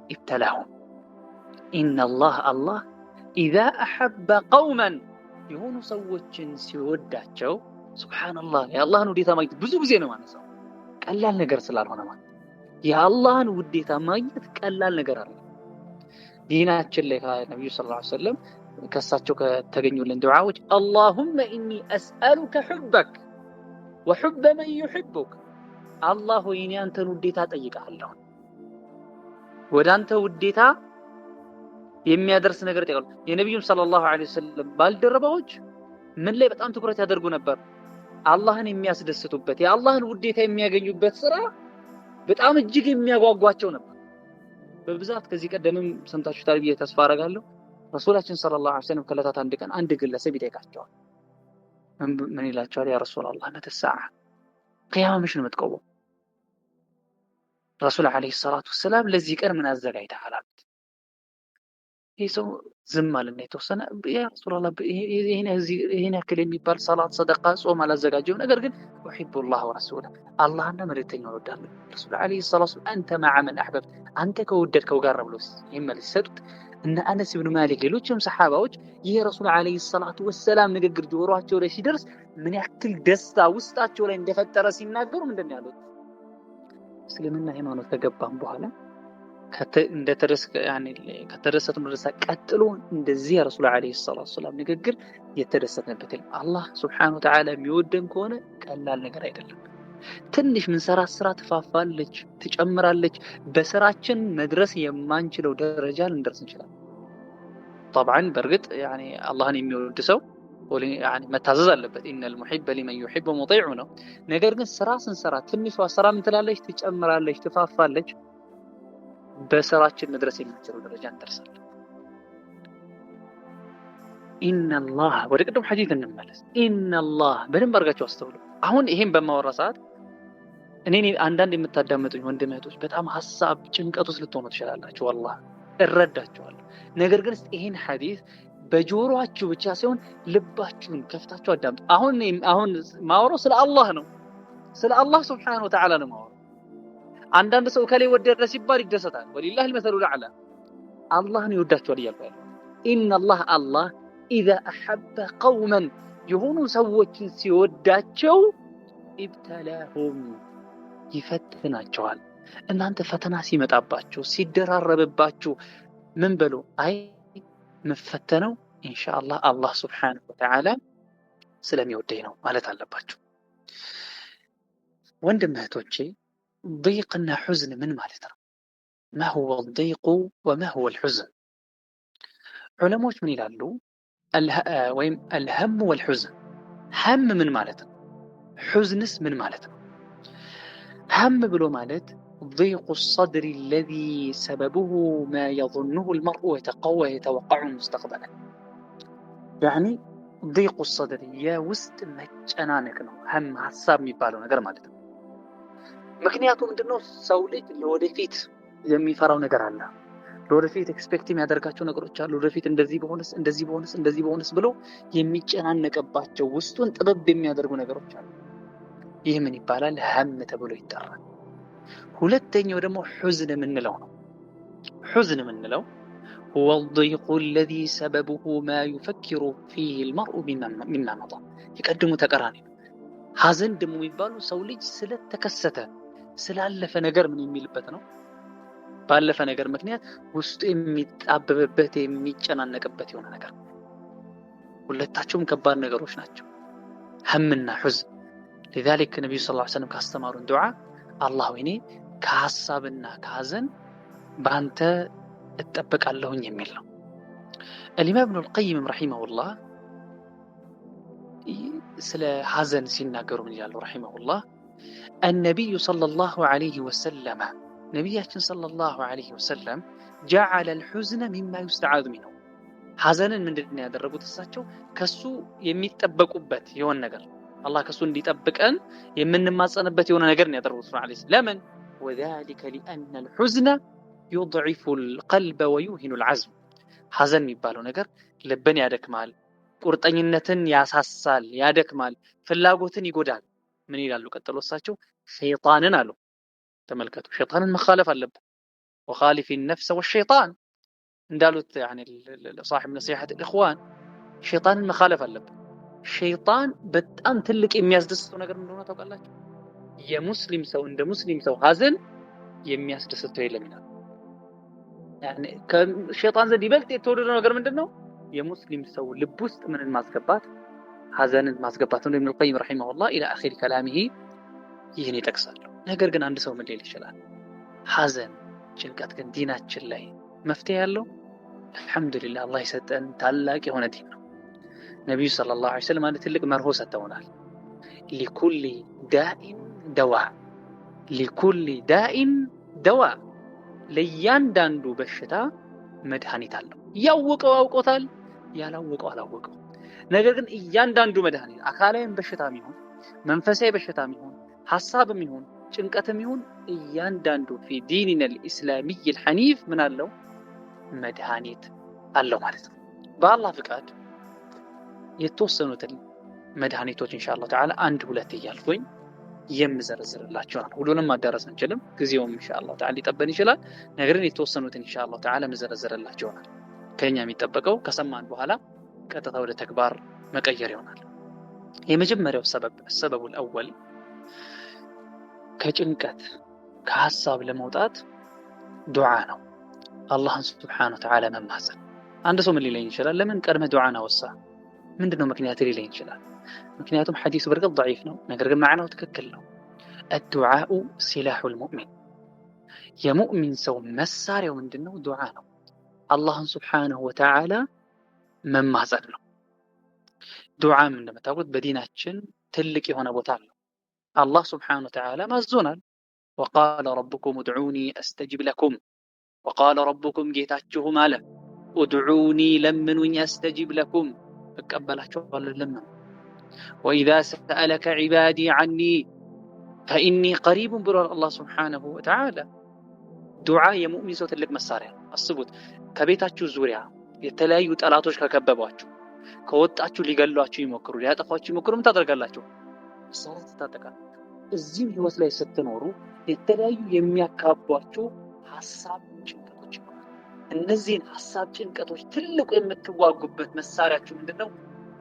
ابتلاهم። إن الله إذا أحب قوما የሆኑ ሰዎችን ሲወዳቸው ሱብሃንአላህ የአላህን ውዴታ ማግኘት ብዙ ጊዜ ነው ማለት ነው። ቀላል ነገር ስላልሆነ ማለት የአላህን ውዴታ ማግኘት ቀላል ነገር አይደለም። ዲናችን ላይ ነብዩ ሰለላሁ ዐለይሂ ወሰለም ከሳቸው ከተገኙልን ዱዓዎች اللهم إني أسألك حبك وحب من يحبك። አላህ ሆይ እኔ አንተን ውዴታ ጠይቃለሁ፣ ወደ አንተ ውዴታ የሚያደርስ ነገር ጠይቃለሁ። የነብዩም ሰለላሁ ዐለይሂ ወሰለም ባልደረባዎች ምን ላይ በጣም ትኩረት ያደርጉ ነበር? አላህን የሚያስደስቱበት የአላህን ውዴታ የሚያገኙበት ስራ በጣም እጅግ የሚያጓጓቸው ነበር። በብዛት ከዚህ ቀደምም ሰምታችሁታል ብዬ ተስፋ አደርጋለሁ። ረሱላችን ሰለላሁ ዐለይሂ ወሰለም ከዕለታት አንድ ቀን አንድ ግለሰብ ይጠይቃቸዋል። ምን ይላቸዋል? ያ ረሱላህ መተ ሰዓ፣ ቂያማ መቼ ነው የምትቆመው? ረሱል ዐለይሂ ሰላቱ ወሰላም ለዚህ ቀን ምን አዘጋጅተሃል አሉት። ይህ ሰው ዝም አለና የተወሰነ ያ ረሱላህ ይሄን ያክል የሚባል ሰላት፣ ሰደቃ፣ ጾም አላዘጋጀሁም፣ ነገር ግን ኡሂቡላህ ወረሱለህ አላህና መልእክተኛውን እወዳለሁ። ረሱል ዐለይሂ ሰላቱ ወሰላም አንተ መዐ መን አሕበብት፣ አንተ ከወደድከው ጋር ነው ብሎስ ይመልስ ሰጡት። እነ አነስ ኢብኑ ማሊክ ሌሎችም ሰሓባዎች ይሄ ረሱል ዐለይሂ ሰላቱ ወሰላም ንግግር ጆሮአቸው ላይ ሲደርስ ምን ያክል ደስታ ውስጣቸው ላይ እንደፈጠረ ሲናገሩ ምንድን ነው ያሉት? እስልምና ሃይማኖት ከገባን በኋላ ከተደሰትነው ደስታ ቀጥሎ እንደዚህ የረሱል ዓለይሂ ሰላቱ ወሰላም ንግግር የተደሰትንበት አላህ ሱብሓነሁ ወተዓላ የሚወደን ከሆነ ቀላል ነገር አይደለም። ትንሽ ምንሰራት ስራ ትፋፋለች፣ ትጨምራለች። በስራችን መድረስ የማንችለው ደረጃ ልንደርስ እንችላለን። طبعا በእርግጥ አላህን የሚወድ ሰው መታዘዝ አለበት። ኢነል ሙሒበ ሊመን ዩሒቡ ሙጢዑ ነው። ነገር ግን ስራ ስንሰራ ትንሿ ስራ ምን ትላለች? ትጨምራለች፣ ትፋፋለች። በስራችን መድረስ የምንችለው ደረጃ እንደርሳለን። ኢነላህ ወደ ቅድም ሐዲስ እንመለስ። ኢነላህ በደንብ አድርጋችሁ አስተውሉ። አሁን ይሄን በማወራ ሰዓት እኔ አንዳንድ የምታዳምጡኝ ወንድም እህቶች በጣም ሐሳብ ጭንቀት ውስጥ ልትሆኑ ትችላላችሁ። ወላሂ እረዳችኋለሁ። ነገር ግን ይሄን ሐዲስ በጆሮአችሁ ብቻ ሳይሆን ልባችሁን ከፍታችሁ አዳምጡ። አሁን ማወራው ስለ አላህ ነው። ስለ አላህ ሱብሓነሁ ወተዓላ ነው ማወራው። አንዳንድ ሰው ከላይ ወደደ ሲባል ይደሰታል። ወሊላሂል መሰሉል አዕላ አላህን ይወዳቸዋል እያልኩ ያለው ኢነላህ አላህ ኢዛ አሐበ ቀውመን የሆኑ ሰዎችን ሲወዳቸው ኢብተላሁም ይፈትናቸዋል። እናንተ ፈተና ሲመጣባችሁ ሲደራረብባችሁ ምን በሉ? አይ መፈተነው ኢንሻአላህ አላህ ሱብሓነሁ ወተዓላ ስለሚወደኝ ነው ማለት አለባችሁ። ወንድም እህቶቼ ضيقና حزن ምን ማለት ነው? ما هو الضيق وما هو الحزن? ዑለሞች ምን ይላሉ? ወይም الهم والحزن هم ምን ማለት ነው? حزنስ ምን ማለት ነው? هم ብሎ ማለት ضيق الصدر الذي سببه ما يظنه المرء ويتوقعه مستقبلا. يعني ضيق الصدر የውስጥ መጨናነቅ ነው። هم ሐሳብ የሚባለው ነገር ማለት ነው። ምክንያቱም ምንድነው? ሰው ልጅ ለወደፊት የሚፈራው ነገር አለ። ለወደፊት ኤክስፔክት የሚያደርጋቸው ነገሮች አሉ። ለወደፊት እንደዚህ በሆነስ ብሎ የሚጨናነቅባቸው ውስጡን ጥበብ የሚያደርጉ ነገሮች አሉ። ይህ ምን ይባላል? هم ተብሎ ይጠራል። ሁለተኛው ደግሞ حزن የምንለው ነው። حزن የምንለው هو الضيق الذي سببه ما يفكر فيه المرء مما مضى. ይቀድሙ ተቀራኒ ነው። ሐዘን ደግሞ የሚባለው ሰው ልጅ ስለተከሰተ ስላለፈ ነገር ምን የሚልበት ነው? ባለፈ ነገር ምክንያት ውስጡ የሚጣበብበት የሚጨናነቅበት የሆነ ነገር። ሁለታቸውም ከባድ ነገሮች ናቸው፣ همና حزن። لذلك ነብዩ ሰለላሁ ዐለይሂ ወሰለም ካስተማሩን ዱዓ አላህ ወይኔ ከሐሳብና ከሐዘን ባንተ እጠበቃለሁኝ የሚል ነው። الإمام ابن القيم رحمه الله ስለ ሐዘን ሲናገሩ ምን ይላሉ? رحمه الله النبي صلى الله عليه وسلم ነብያችን صلى الله عليه وسلم جعل الحزن مما يستعاذ منه. ሐዘንን ምንድነው ያደረጉት? እሳቸው ከሱ የሚጠበቁበት የሆነ ነገር አላህ ከሱ እንዲጠብቀን የምንማጸንበት የሆነ ነገር ነው ያደረጉት ማለት ነው። ለምን? وذلك لأن الحزن يضعف القلب ويوهن العزم. ሐዘን የሚባለው ነገር ልብን ያደክማል፣ ቁርጠኝነትን ያሳሳል፣ ያደክማል፣ ፍላጎትን ይጎዳል። ምን ይላሉ ቀጥሎ እሳቸው? ሸይጣንን አሉ። ተመልከቱ፣ ሸይጣንን መኻለፍ አለበት። وخالف النفس والشيطان እንዳሉት صاحب نصيحة الإخوان ሸይጣንን መኻለፍ አለበት። ሸይጣን በጣም ትልቅ የሚያስደስተው ነገር እንደሆነ ታውቃላችሁ። የሙስሊም ሰው እንደ ሙስሊም ሰው ሐዘን የሚያስደስተው የለም ይላል። ከሸይጣን ዘንድ ይበልጥ የተወደደው ነገር ምንድነው? የሙስሊም ሰው ልብ ውስጥ ምንን ማስገባት? ሐዘንን ማስገባት ነው። ኢብኑ القيم رحمه الله الى اخر كلامه ይህን ይጠቅሳል። ነገር ግን አንድ ሰው ምን ሊል ይችላል? ሐዘን ጭንቀት ግን ዲናችን ላይ መፍትሄ ያለው አልহামዱሊላህ አላህ የሰጠን ታላቅ የሆነ ዲን ነው። ነብዩ ሰለላሁ ዐለይሂ ወሰለም አንድ ትልቅ መርሆ ሰጥተውናል። لكل داء دواء لكل داء دواء ለእያንዳንዱ በሽታ መድኃኒት አለው። ያወቀው አውቆታል፣ ያላወቀው አላወቀው። ነገር ግን እያንዳንዱ መድኃኒት አካላዊም በሽታም ይሁን መንፈሳዊ በሽታም ይሁን ሐሳብም ይሁን ጭንቀትም ይሁን እያንዳንዱ في ديننا الإسلامي الحنيف ምን አለው? መድኃኒት አለው ማለት ነው። በአላህ ፍቃድ የተወሰኑትን መድኃኒቶች ኢንሻአላህ ተዓላ አንድ ሁለት እያልኩኝ የምዘረዝርላችሁ ነው። ሁሉንም ማዳረስ አንችልም፣ ጊዜውም ኢንሻአላህ ተዓላ ሊጠበን ይችላል። ነገር ግን የተወሰኑትን ኢንሻአላህ ተዓላ ምዘረዝርላችሁ ነው። ከኛ የሚጠበቀው ከሰማን በኋላ ቀጥታ ወደ ተግባር መቀየር ይሆናል። የመጀመሪያው ሰበቡል አወል ከጭንቀት ከሐሳብ ለመውጣት ዱዓ ነው። አላህን ሱብሓነሁ ወተዓላ መማፀን። አንድ ሰው ምን ሊለኝ ይችላል? ለምን ቀድመህ ዱዓን አወሳ? ምንድነው ምክንያት ሊለኝ ይችላል? ምክንያቱም ሐዲሱ በርግጥ ضعيف ነው፣ ነገር ግን ማዕናው ትክክል ነው። الدعاء سلاح المؤمن የሙእሚን ሰው መሳሪያው ምንድነው? ዱዓ ነው። አላህን ሱብሓነሁ ወተዓላ መማፀን ነው። ዱዓም እንደምታውቁት በዲናችን ትልቅ የሆነ ቦታ አለው። አላህ ሱብሓነሁ ወተዓላ ማዞናል። وقال ربكم ادعوني استجب لكم وقال ربكم ጌታችሁም አለ ادعوني ለምኑኝ استجب لكم እቀበላችኋለሁ ለምኑ وإذا سألك عبادي عني فإني قريب ብሏል አላህ ሱብሓነሁ ወተዓላ። ዱዓ የሙእሚን ሰው ትልቅ መሳሪያ ነው። አስቡት፣ ከቤታችሁ ዙሪያ የተለያዩ ጠላቶች ከከበቧችሁ፣ ከወጣችሁ ሊገሏችሁ ይሞክሩ፣ ሊያጠፋችሁ ይሞክሩ፣ ምን ታደርጋላችሁ? መሳሪያ ትታጠቃላችሁ። እዚህም ህይወት ላይ ስትኖሩ የተለያዩ የሚያካቧችሁ ሐሳብ ጭንቀቶች ይኖራሉ። እነዚህን ሐሳብ ጭንቀቶች ትልቁ የምትዋጉበት መሳሪያችሁ ምንድነው?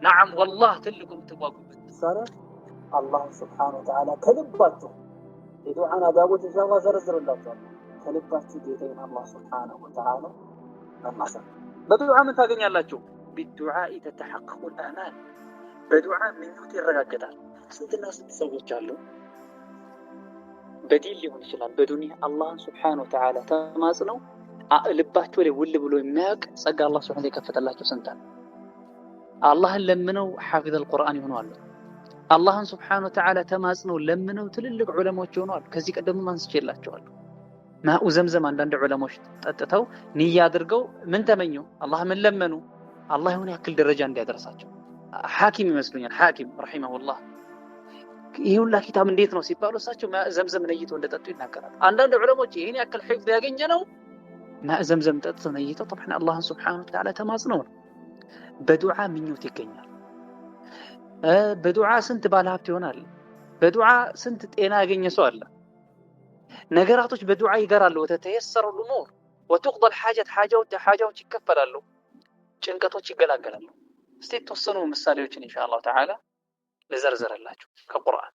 ነዓም ወላህ ትልቁ የምትዋጉበት መሳሪያ አላህ ሱብሓነሁ ወተዓላ ከልባችሁ የዱዓን አዳቦች ኢንሻአላህ ዘርዝርላችኋለሁ። ከልባችሁ ጌታዬን አላህ ሱብሓነሁ ወተዓላ መማፀን። በዱዓ ምን ታገኛላችሁ? ቢዱዓኢ ተተሐቀቁል አማል። በዱዓ ምኞት ይረጋገጣል። ስንትና ስንት ሰዎች አሉ በዲን ሊሆን ይችላል በዱንያ አላህን ሱብሓነሁ ወተዓላ ተማጽነው ልባቸው ላይ ውል ብሎ የሚያውቅ ጸጋ አላህ ሱብሓነሁ ወተዓላ የከፈተላቸው ስንት አለ። አላህን ለምነው ሐፊዘል ቁርአን ይሆኑ አሉ። አላህን ሱብሓነሁ ወተዓላ ተማጽነው ለምነው ትልልቅ ዑለሞች ይሆኑ አሉ። ከዚህ ቀደም አንስቼላቸዋለሁ። ማኡ ዘምዘም አንዳንድ ዑለሞች ጠጥተው ንያ አድርገው ምን ተመኙ? አላህ ምን ለመኑ? አላህ የሆነ ያክል ደረጃ እንዲያደርሳቸው። ሐኪም ይመስሉኛል ሐኪም ረሂመሁላህ ይሄ ሁላ ኪታብ እንዴት ነው ሲባሉ እሳቸው ማእ ዘምዘም ነይተው እንደጠጡ ይናገራሉ። አንዳንድ ዑለሞች ይሄን ያክል ሒፍዝ ያገኘ ነው ማእ ዘምዘም ጠጥተው ነይተው طبعا አላህን ሱብሓነሁ ወተዓላ ተማጽነው ነው። በዱዓ ምኞት ይገኛል። በዱዓ ስንት ባለሀብት ይሆናል። በዱዓ ስንት ጤና ያገኘ ሰው አለ። ነገራቶች በዱዓ ይገራሉ። ወተተየሰሩ الامور وتقضى الحاجات حاجات ይከፈላሉ፣ ጭንቀቶች ይገላገላሉ። እስቲ ተወሰኑ ምሳሌዎችን ኢንሻአላህ ተዓላ ለዘርዘረላችሁ ከቁርአን።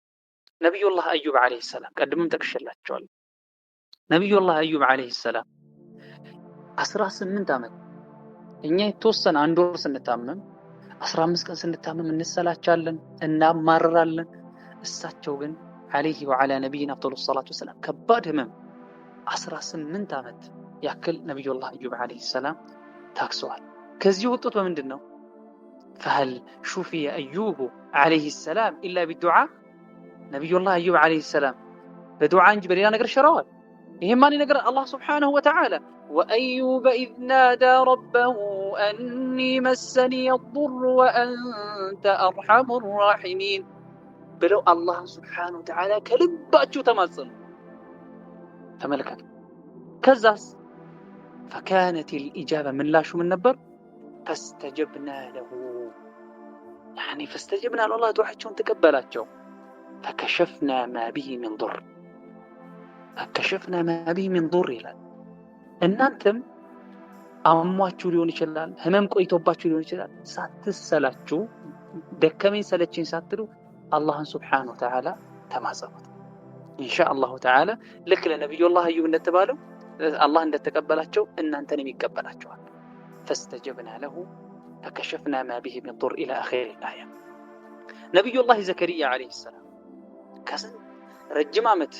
ነብዩላህ አዩብ አለይሂ ሰላም ቀድመም ጠቅሼላችኋለሁ። ነብዩላህ አዩብ አለይሂ ሰላም 18 ዓመት እኛ የተወሰነ አንድ ወር ስንታመም 15 ቀን ስንታመም እንሰላቻለን፣ እናማርራለን። እሳቸው ግን አለይሂ ወዐላ ነቢይና አፍደሉ ሰላቱ ወሰላም ከባድ ህመም 18 ዓመት ያክል ነብዩላህ አዩብ አለይሂ ሰላም ታክሰዋል። ከዚህ ወጡት በምንድን ነው? فهل شفي أيوب عليه السلام إلا بالدعاء؟ نبي الله أيوب عليه السلام بدعاء نجبر إلى نقر الشروال يهماني نقر الله سبحانه وتعالى وأيوب إذ نادى ربه أني مسني الضر وأنت أرحم الراحمين. بلو الله سبحانه وتعالى كلباتشو تماصل تملكت كزاس فكانت الإجابة من لا شو من نبر فاستجبنا له يعني فاستجبنا له الله دعاءهم تقبلاتهم فكشفنا ما به من ضر فكشفنا ما به من ضر ይላል። እናንተም አሟችሁ ሊሆን ይችላል፣ ህመም ቆይቶባችሁ ሊሆን ይችላል። ሳትሰላችሁ ደከመኝ ሰለችኝ ሳትሉ አላህን ሱብሓነሁ ወተዓላ ተማጸኑት። ኢንሻአላሁ ተዓላ ልክ ለነብዩላህ አዩብ እንደተባለው አላህ እንደተቀበላቸው እናንተንም ይቀበላቸዋል። فاستجبنا له فكشفنا ما به من ضر إلى آخر الآية. نبي الله زكريا عليه السلام كسن رجم عمت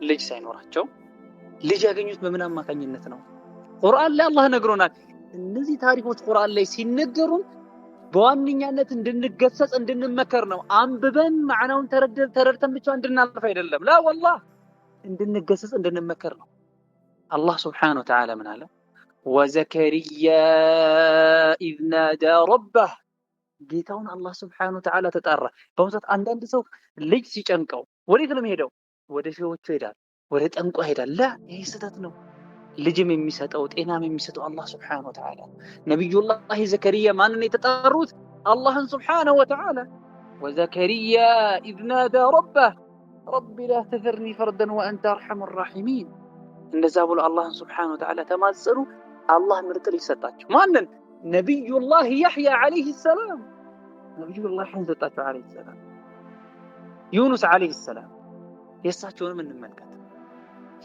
ልጅ ሳይኖራቸው ልጅ ያገኙት በምን አማካኝነት ነው? ቁርአን ላይ አላህ ነግሮናል። እነዚህ ታሪኮች ቁርአን ላይ ሲነገሩን በዋንኛነት እንድንገሰጽ እንድንመከር ነው። አንብበን ማዕናውን ተረድተን ብቻ እንድናልፍ አይደለም። ላ ወላሂ እንድንገሰጽ እንድንመከር ነው። አላህ ሱብሓነሁ ወተዓላ ምን አለ? ወዘከሪያ ኢዝ ናዳ ረበህ ጌታውን አላህ ሱብሓነሁ ወተዓላ ተጣራ። በመሰረት አንዳንድ ሰው ልጅ ሲጨንቀው ወዴት ነው የሚሄደው? ወደ ሸዎቹ ይሄዳል፣ ወደ ጠንቋ ይሄዳል። ላ ይሄ ስህተት ነው። ልጅም የሚሰጠው ጤናም የሚሰጠው አላህ ሱብሓነሁ ወተዓላ። ነብዩላህ ዘከሪያ ማንን የተጣሩት? አላህን ሱብሓነሁ ወተዓላ። ወዘከሪያ ኢዝ ናዳ ረበህ ረቢ ላ ተዘርኒ ፈርደን ወአንተ አርሐሙር ራሒሚን። እንደዛ ብሎ አላህን ሱብሓነሁ ወተዓላ ተማጸኑ። አላህ ምርጥ ልጅ ሰጣቸው። ማንን? ነብዩላህ ያሕያ ዓለይሂ ሰላም። ነብዩላህ ያሕያ ሰጣቸው ዓለይሂ ሰላም። ዩኑስ ዓለይሂ ሰላም የእሳቸውንም እንመልከት።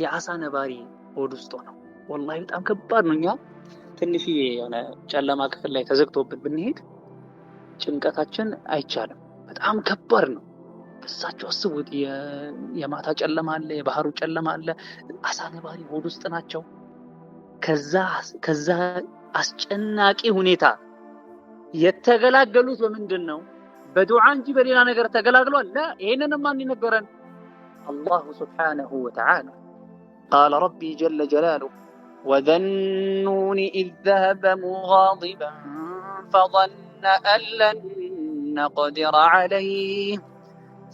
የዓሳ ነባሪ ሆድ ውስጥ ነው ወላሂ በጣም ከባድ ነው። እኛ ትንሽዬ የሆነ ጨለማ ክፍል ላይ ተዘግቶብን ብንሄድ ጭንቀታችን አይቻልም፣ በጣም ከባድ ነው። እሳቸው አስቡት፣ የማታ ጨለማ አለ፣ የባህሩ ጨለማ አለ፣ አሳ ነባሪ ሆድ ውስጥ ናቸው። ከዛ አስጨናቂ ሁኔታ የተገላገሉት በምንድን ነው? በዱዓ እንጂ በሌላ ነገር ተገላግሏል? ላ ይሄንን ማን ይነገረን? አላሁ ሱብሓነሁ ወተዓላ ቃለ ረቢ ጀለ ጀላሉሁ ወዘኑኒ ኢዝ ዘሀበ ሙጋዲበን ፈظነ አን ለን ነቅዲረ ዐለይህ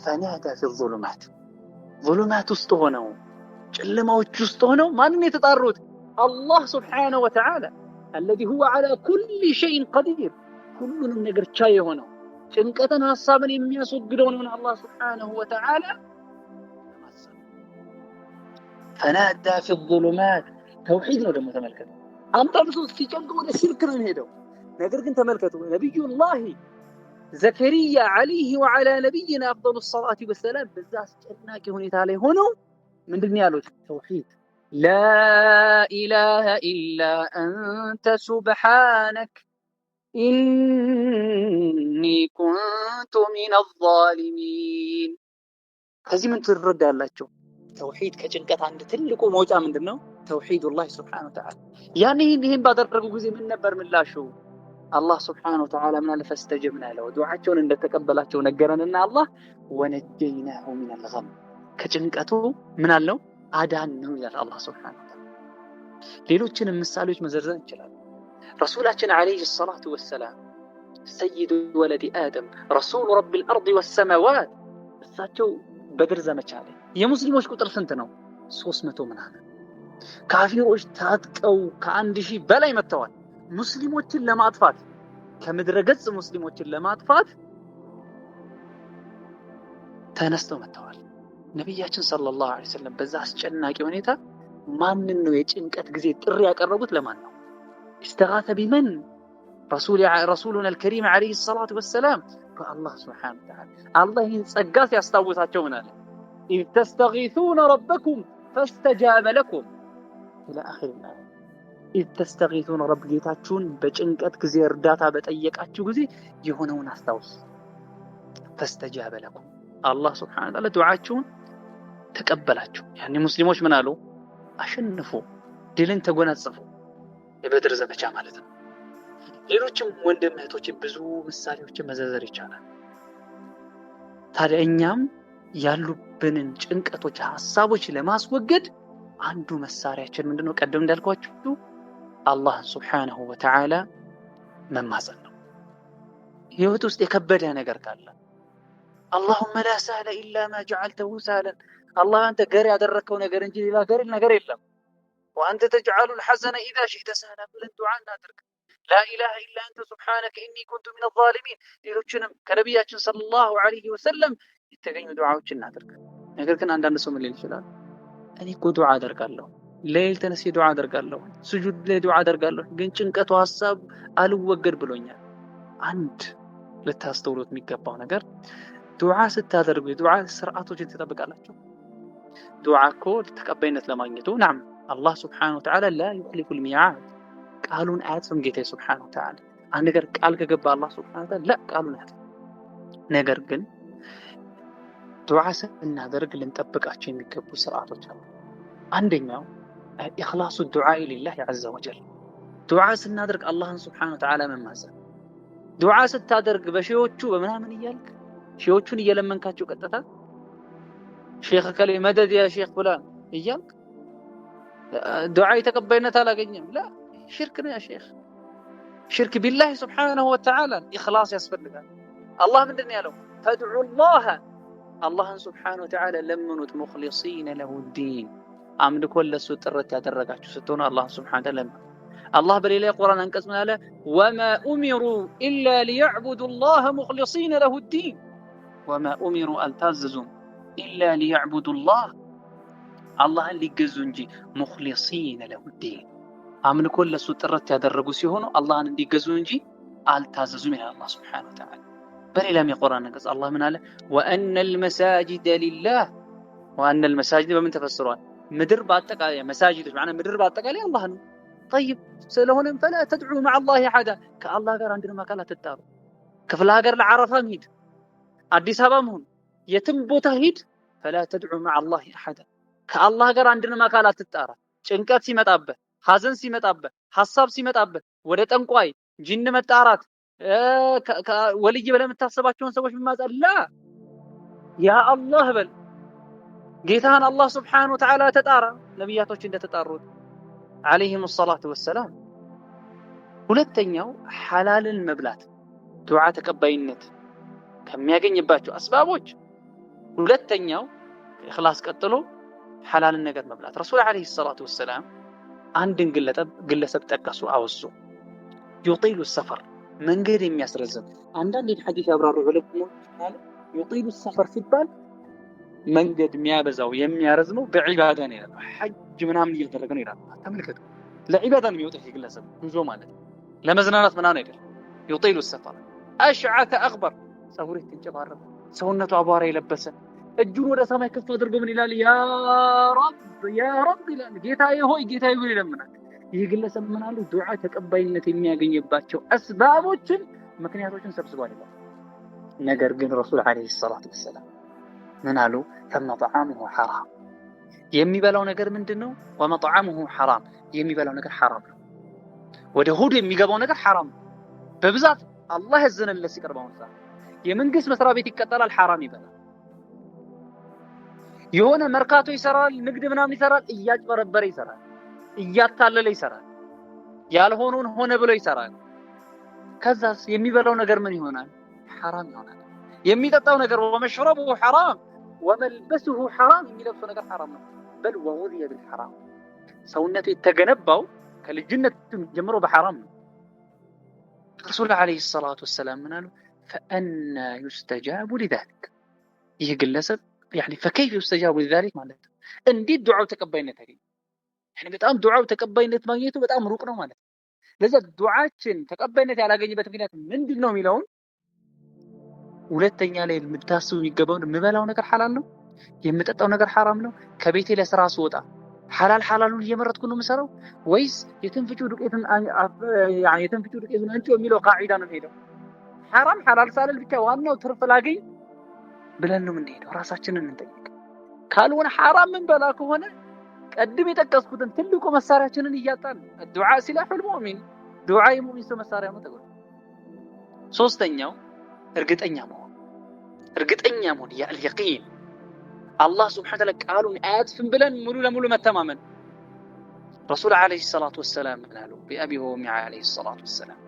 ፈናዳ ፊ ዙሉማት ውስጥ ሆነው ጨለማዎች ውስጥ ሆነው ማንን የተጣሩት? አላህ ሱብሓነሁ ወተዓላ አለዚ ሁወ ዐላ ኩሊ ሸይን ቀዲር፣ ሁሉንም ነገር ቻይ የሆነው ጭንቀትን ሐሳብን የሚያስወግደው ነው አላህ ሱብሓነሁ ወተዓላ። ፈናዳ ፊ ዙሉማት ተውሂድ ነው ደግሞ ተመልከቱ። አንዳንድ ሰው ሲጨንቅ ወደ ሽርክ ነው የሚሄደው። ነገር ግን ተመልከቱ ነቢዩላህ ዘከሪያ ዐለይሂ ወዐላ ነቢይና አፍደሉ ሰላቲ ወሰላም በዛ አስጨናቂ ሁኔታ ላይ ሆነው ምንድን ነው ያሉት? ተውሂድ ላ ኢላሃ ኢላ አንተ ሱብሓነክ ኢኒ ኩንቱ ሚነ ዛሊሚን። ከዚህ ምን ትረዳላችሁ? ተውሂድ ከጭንቀት አንድ ትልቁ መውጫ ምንድን ነው? ተውሂዱላህ ሱብሓነሁ ወተዓላ። ያኔ ይህን ባደረጉ ጊዜ ምን ነበር ምላሹ? አላህ ሱብሓነሁ ወተዓላ ምን አለ? ፈስተጀብና ለው ዱዓቸውን እንደተቀበላቸው ነገረንና አላህ ወነጀይናሁ ሚነል ገም ከጭንቀቱ ምን አለው? አዳን ነው ይላል አላህ ሱብሓነሁ ወተዓላ። ሌሎችንም ምሳሌዎች መዘርዘር እንችላለን። ረሱላችን ዐለይሂ ሰላቱ ወሰላም ሰይዱ ወለዲ አደም ረሱሉ ረቢል አርድ ወሰማዋት፣ እሳቸው በድር ዘመቻ ላይ የሙስሊሞች ቁጥር ስንት ነው? 300 ምናምን። ካፊሮች ታጥቀው ከ1000 በላይ መጥተዋል። ሙስሊሞችን ለማጥፋት ከምድረ ገጽ ሙስሊሞችን ለማጥፋት ተነስተው መጥተዋል። ነቢያችን ሰለላሁ ዐለይሂ ወሰለም በዛ አስጨናቂ ሁኔታ ማንን ነው የጭንቀት ጊዜ ጥሪ ያቀረቡት? ለማን ነው? استغاث بمن؟ رسولنا الكريم عليه الصلاة والسلام فالله سبحانه وتعالى الله ينصقاس ያስታውሳቸው ምን አለ? إذ تستغيثون ربكم فاستجاب لكم إلى آخر الآية። إذ تستغيثون رب ጌታችሁን በጭንቀት ጊዜ እርዳታ በጠየቃችሁ ጊዜ የሆነውን አስታውስ። فاستجاب لكم الله سبحانه وتعالى ዱዓችሁን ተቀበላችሁ። ያኔ ሙስሊሞች ምን አሉ? አሸንፉ፣ ድልን ተጎናጸፉ። የበድር ዘመቻ ማለት ነው። ሌሎችም ወንድም እህቶች ብዙ ምሳሌዎችን መዘርዘር ይቻላል። ታዲያ እኛም ያሉብንን ጭንቀቶች፣ ሐሳቦች ለማስወገድ አንዱ መሳሪያችን ምንድነው? ቀደም እንዳልኳችሁ አላህ ሱብሓነሁ ወተዓላ መማፀን ነው። ህይወት ውስጥ የከበደ ነገር ካለ አላሁመ ላ ሰህለ ኢላ ማ ጀዐልተሁ ሰህለን፣ አላህ አንተ ገር ያደረከው ነገር እንጂ ሌላ ገር ነገር የለም። وأنت تجعل الحزن إذا شئت سهلا ብለን ዱዓ እናድርግ። لا إله إلا أنت سبحانك إني كنت من الظالمين። ሌሎችንም ከነቢያችን ሰለላሁ ዐለይሂ ወሰለም የተገኙ ዱዓዎችን እናድርግ። ነገር ግን አንዳንድ ሰው ምን ሊል ይችላል? እኔ እኮ ዱዓ አደርጋለሁ፣ ሌሊት ተነስቼ ዱዓ አደርጋለሁ፣ ስጁድ ላይ ዱዓ አደርጋለሁ፣ ግን ጭንቀቱ ሐሳብ አልወገድ ብሎኛል። አንድ ልታስተውሉት የሚገባው ነገር ዱዓ ስታደርጉ የዱዓ ስርዓቶችን ትጠብቃላችሁ። ዱዓ እኮ ተቀባይነት ለማግኘቱ ናም አላህ ሱብሓነሁ ወተዓላ ላ ዩኽሊፉል ሚዓድ፣ ቃሉን አያጥፍም ጌታ ሱብሓነሁ ወተዓላ። አንድ ነገር ቃል ከገባ አላህ ሱብሓነሁ ወተዓላ ቃሉን አያጥፍም። ነገር ግን ዱዓ ስናደርግ ልንጠብቃቸው የሚገቡ ስርዓቶች አሉ። አንደኛው ኢኽላሱ ዱዓ ሊላህ ዐዘ ወጀል። ዱዓ ስናደርግ አላህን ሱብሓነሁ ወተዓላ መማፀን። ዱዓ ስታደርግ በሺዎቹ በምናምን እያልክ ሺዎቹን እየለመንካቸው ቀጥታ ሼኽ ከሌ መደድ ያ ሼኽ ፍላን እያልክ ዱዓ ተቀባይነት አላገኘም። ላ ሽርክ ነው ያ ሼኽ። ሽርክ ቢላህ ሱብሓነሁ ወተዓላ ኢኽላስ ያስፈልጋል። አላህ ምንድን ያለው? ፈድዑላህ፣ አላህን ሱብሓነሁ ወተዓላ ለምኑት፣ ሙኽሊሲነ ለሁ ዲን፣ አምልኮን ለሱ ጥረት ያደረጋችሁ ስትሆኑ አላህን ሱብሓነሁ ወተዓላ ለምኑ። አላህ በሌላ የቁርአን አንቀጽ ምን አለ? ወማ ኡሚሩ ኢላ ሊየዕቡዱላህ ሙኽሊሲነ ለሁ ዲን፣ ወማ ኡሚሩ አልታዘዙም ኢላ ሊየዕቡዱላህ፣ አላህን ሊገዙ እንጂ ሙኽሊሲነ ለሁ ዲን፣ አምልኮን ለሱ ጥረት ያደረጉ ሲሆኑ አላህን እንዲገዙ እንጂ አልታዘዙም ይላል አላህ ሱብሓነሁ ወተዓላ። በሌላም የቁርአን አንቀጽ አላህ ምን አለ? ወአነል መሳጂደ ሊላህ፣ ወአነል መሳጂደ በምን ተፈስሯል? ምድር በአጠቃላይ መሳጅዶች ማለት ምድር በአጠቃላይ አላህ ነው። طيب ስለሆነም فلا تدعوا مع الله احد ከአላህ ጋር አንድንም አካል አትጣሩ። ክፍለ ሀገር ለዓረፋም ሂድ፣ አዲስ አበባም ሁን፣ የትም ቦታ ሂድ فلا تدعوا مع الله احد ከአላህ ጋር አንድንም አካል አትጣራ። ጭንቀት ሲመጣብህ፣ ሐዘን ሲመጣብህ፣ ሐሳብ ሲመጣብህ ወደ ጠንቋይ ጂን መጣራት ወልይ ብለህ የምታስባቸውን ሰዎች በማጸላ ያ አላህ በል ጌታን አላህ Subhanahu Wa Ta'ala ተጣራ። ነብያቶች እንደተጣሩት عليهم الصلاة والسلام። ሁለተኛው ሐላልን መብላት ዱዓ ተቀባይነት ከሚያገኝባቸው አስባቦች ሁለተኛው ኢኽላስ ቀጥሎ ሐላልን ነገር መብላት። ረሱል عليه الصلاة والسلام አንድን ግለሰብ ጠቀሱ አወሱ يطيل السفر መንገድ የሚያስረዝም አንዳንድ ሐዲስ ያብራሩ ዑለሞች ማለት يطيل السفر ሲባል መንገድ የሚያበዛው የሚያረዝመው በዒባዳ ነው ይላል። ሐጅ ምናምን እያደረገ ነው ይላል። ተመልከቱ ለዒባዳ ነው የሚወጣው ግለሰብ ጉዞ ማለት ለመዝናናት ምናምን አይደለም። يطيل السفر أشعث أغبر ፀጉሩ የተንጨባረረ ሰውነቱ አቧራ የለበሰ እጁን ወደ ሰማይ ከፍ አድርጎ ምን ይላል? ያ ረብ ይላል። ጌታዬ ሆይ ጌታዬ ሆይ ይለምናል። ይህ ግለሰብ ምን አሉ? ዱዓ ተቀባይነት የሚያገኝባቸው አስባቦችን ምክንያቶችን ሰብስቧል ይላል። ነገር ግን ረሱል عليه الصلاة والسلام ምን አሉ? فمطعمه حرام የሚበላው ነገር ምንድነው? ومطعمه حرام የሚበላው ነገር حرام ነው። ወደ ሆድ የሚገባው ነገር حرام ነው። በብዛት አላህ ያዘነለት ሲቀርበው ነው። የመንግስት መስሪያ ቤት ይቀጠላል፣ حرام ይበላል። የሆነ መርካቶ ይሰራል፣ ንግድ ምናምን ይሰራል፣ እያጭበረበረ ይሰራል፣ እያታለለ ይሰራል፣ ያልሆነውን ሆነ ብሎ ይሰራል። ከዛስ የሚበላው ነገር ምን ይሆናል? حرام ይሆናል። የሚጠጣው ነገር ومشربه حرام وملبسه حرام የሚለብሰው ነገር حرام ነው። بل وغذي بالحرام ሰውነቱ የተገነባው ከልጅነት ጀምሮ በحرام ነው። ረሱል عليه الصلاة والسلام ምን አሉ? فأنا يستجاب لذلك ይህ ግለሰብ يعني فكيف يستجاب لذلك ማለት እንዴት ዱዓው ተቀባይነት ያገኝ? يعني በጣም ዱዓው ተቀባይነት ማግኘቱ በጣም ሩቅ ነው ማለት። ለዛ ዱዓችን ተቀባይነት ያላገኘበት ምክንያት ምንድነው የሚለውን ሁለተኛ ላይ የምታስቡ የሚገባው የምበላው ነገር ሐላል ነው፣ የምጠጣው ነገር حرام ነው፣ ከቤቴ ለስራ ስወጣ ሐላሉን እየመረጥኩ ነው የምሰራው ወይስ የትንፍጩ ዱቄትን يعني የትንፍጩ ዱቄትን አንቺ የሚለው ቃዒዳ ነው ሄደው حرام ሐላል ሳልል ብቻ ዋናው ትርፍ ላገኝ ብለን ነው የምንሄደው። ራሳችንን እንጠይቅ። ካልሆነ حرام ምን በላ ከሆነ ቀድም የጠቀስኩትን ትልቁ መሳሪያችንን እያጣን ዱዓ ሲላሁል ሙእሚን ዱዓ የሙእሚን ሰው መሳሪያ ነው ተብሎ። ሶስተኛው እርግጠኛ መሆን ያ اليقين አላህ Subhanahu Wa Ta'ala ቃሉን አያጥፍም ብለን ሙሉ ለሙሉ መተማመን። ረሱል عليه الصلاة والسلام قالوا بأبي وأمي عليه الصلاة والسلام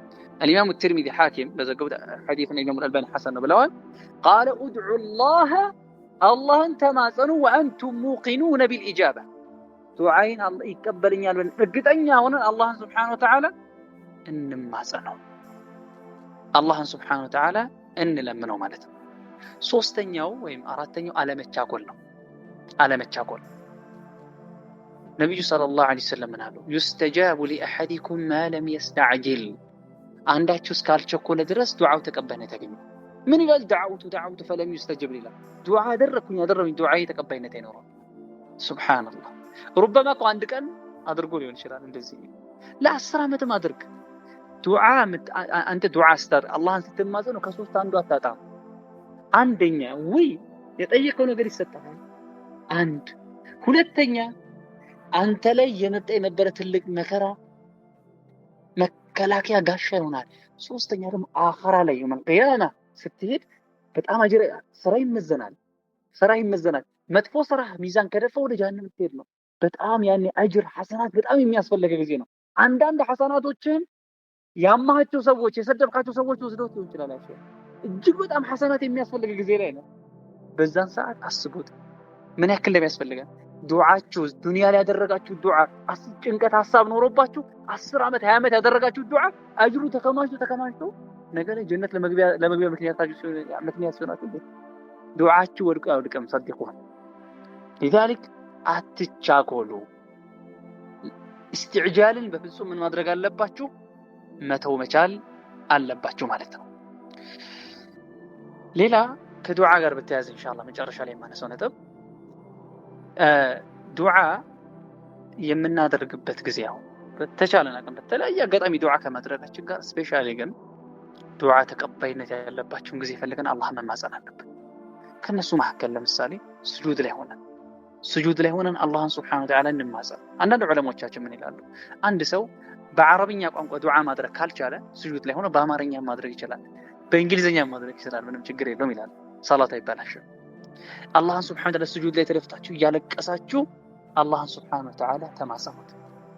الإمام الترمذي حاكم بزقوا حديث الإمام الألباني حسن بلوان قال ادعوا الله تماصنوا وأنتم موقنون بالإجابة دعاين الله يقبلنيال እርግጠኛ ሆነን አላህን Subhanahu Wa Ta'ala እንማጸነው አላህን Subhanahu Wa Ta'ala እንለምነው ማለት ነው። ሶስተኛው ወይም አራተኛው አለመቻኮል ነው። አለመቻኮል ነብዩ ሰለላሁ ዐለይሂ ወሰለም አሉ يستجاب لأحدكم ما لم يستعجل አንዳችሁ እስካልቸኮለ ድረስ ዱዓው ተቀባይነት ያገኛል። ምን ይላል? دعوت فلم يستجب لي ዱዓ አደረኩኝ ዱዓዬ ተቀባይነት አይኖርም። ሱብሃንአላህ ربما እኮ አንድ ቀን አድርጎ ሊሆን ይችላል እንደዚህ ለ10 ዓመትም አድርግ ዱዓ አንተ ዱዓ አስተር አላህን ስትማጸነው ከሶስት አንዱ አታጣም። አንደኛ ወይ የጠየቀው ነገር ይሰጣል። አንድ ሁለተኛ አንተ ላይ የመጣ የነበረ ትልቅ መከራ መከላከያ ጋሻ ይሆናል። ሶስተኛ ደግሞ አኺራ ላይ የመን ቂያማ ስትሄድ በጣም አጅር ስራ ይመዘናል። መጥፎ ስራ ሚዛን ከደፋ ወደ ጀሃነም ትሄድ ነው። በጣም ያኔ አጅር ሐሰናት በጣም የሚያስፈልግ ጊዜ ነው። አንዳንድ ሐሰናቶችን ያማቸው ሰዎች የሰደብካቸው ሰዎች ወስደውት ይችላል አይደል? እጅግ በጣም ሐሰናት የሚያስፈልግ ጊዜ ላይ ነው። በዛን ሰዓት አስቡት ምን ያክል እንደሚያስፈልጋል። ዱዓችሁ ዱንያ ላይ ያደረጋችሁ ዱዓ ጭንቀት ሐሳብ ኖሮባችሁ 10 ዓመት 20 ዓመት ያደረጋችሁ ዱዓ አጅሩ ተከማችቶ ነገ ላይ ጀነት ለመግቢያ ምክንያት ሲሆናችሁ ዱዓችሁ ወድቆ ያውድቅም ሰድቁን። لذلك አትቻኮሉ። استعجالን በፍጹም ምን ማድረግ አለባችሁ? መተው መቻል አለባችሁ ማለት ነው። ሌላ ከዱዓ ጋር በተያያዘ ኢንሻአላህ መጨረሻ ላይ የማነሳው ነጥብ ዱዓ የምናደርግበት ጊዜ አሁን በተቻለን አቅም በተለያየ አጋጣሚ ዱዓ ከማድረጋችን ጋር ስፔሻሊ ግን ዱዓ ተቀባይነት ያለባቸውን ጊዜ ፈልገን አላህ መማጸን አለብን። ከነሱ መካከል ለምሳሌ ስጁድ ላይ ሆነን አላህን ሱብሓነሁ ወተዓላ እንማጸን። አንዳንድ ዑለሞቻችን ምን ይላሉ? አንድ ሰው በአረብኛ ቋንቋ ዱዓ ማድረግ ካልቻለ ስጁድ ላይ ሆኖ በአማርኛ ማድረግ ይችላል፣ በእንግሊዝኛ ማድረግ ይችላል፣ ምንም ችግር የለውም ይላል። ሰላት አይበላሽም። አላህን ሱብሓነሁ ወተዓላ ስጁድ ላይ ተደፍታችሁ እያለቀሳችሁ አላህን ሱብሓነሁ ወተዓላ ተማጸኑት፣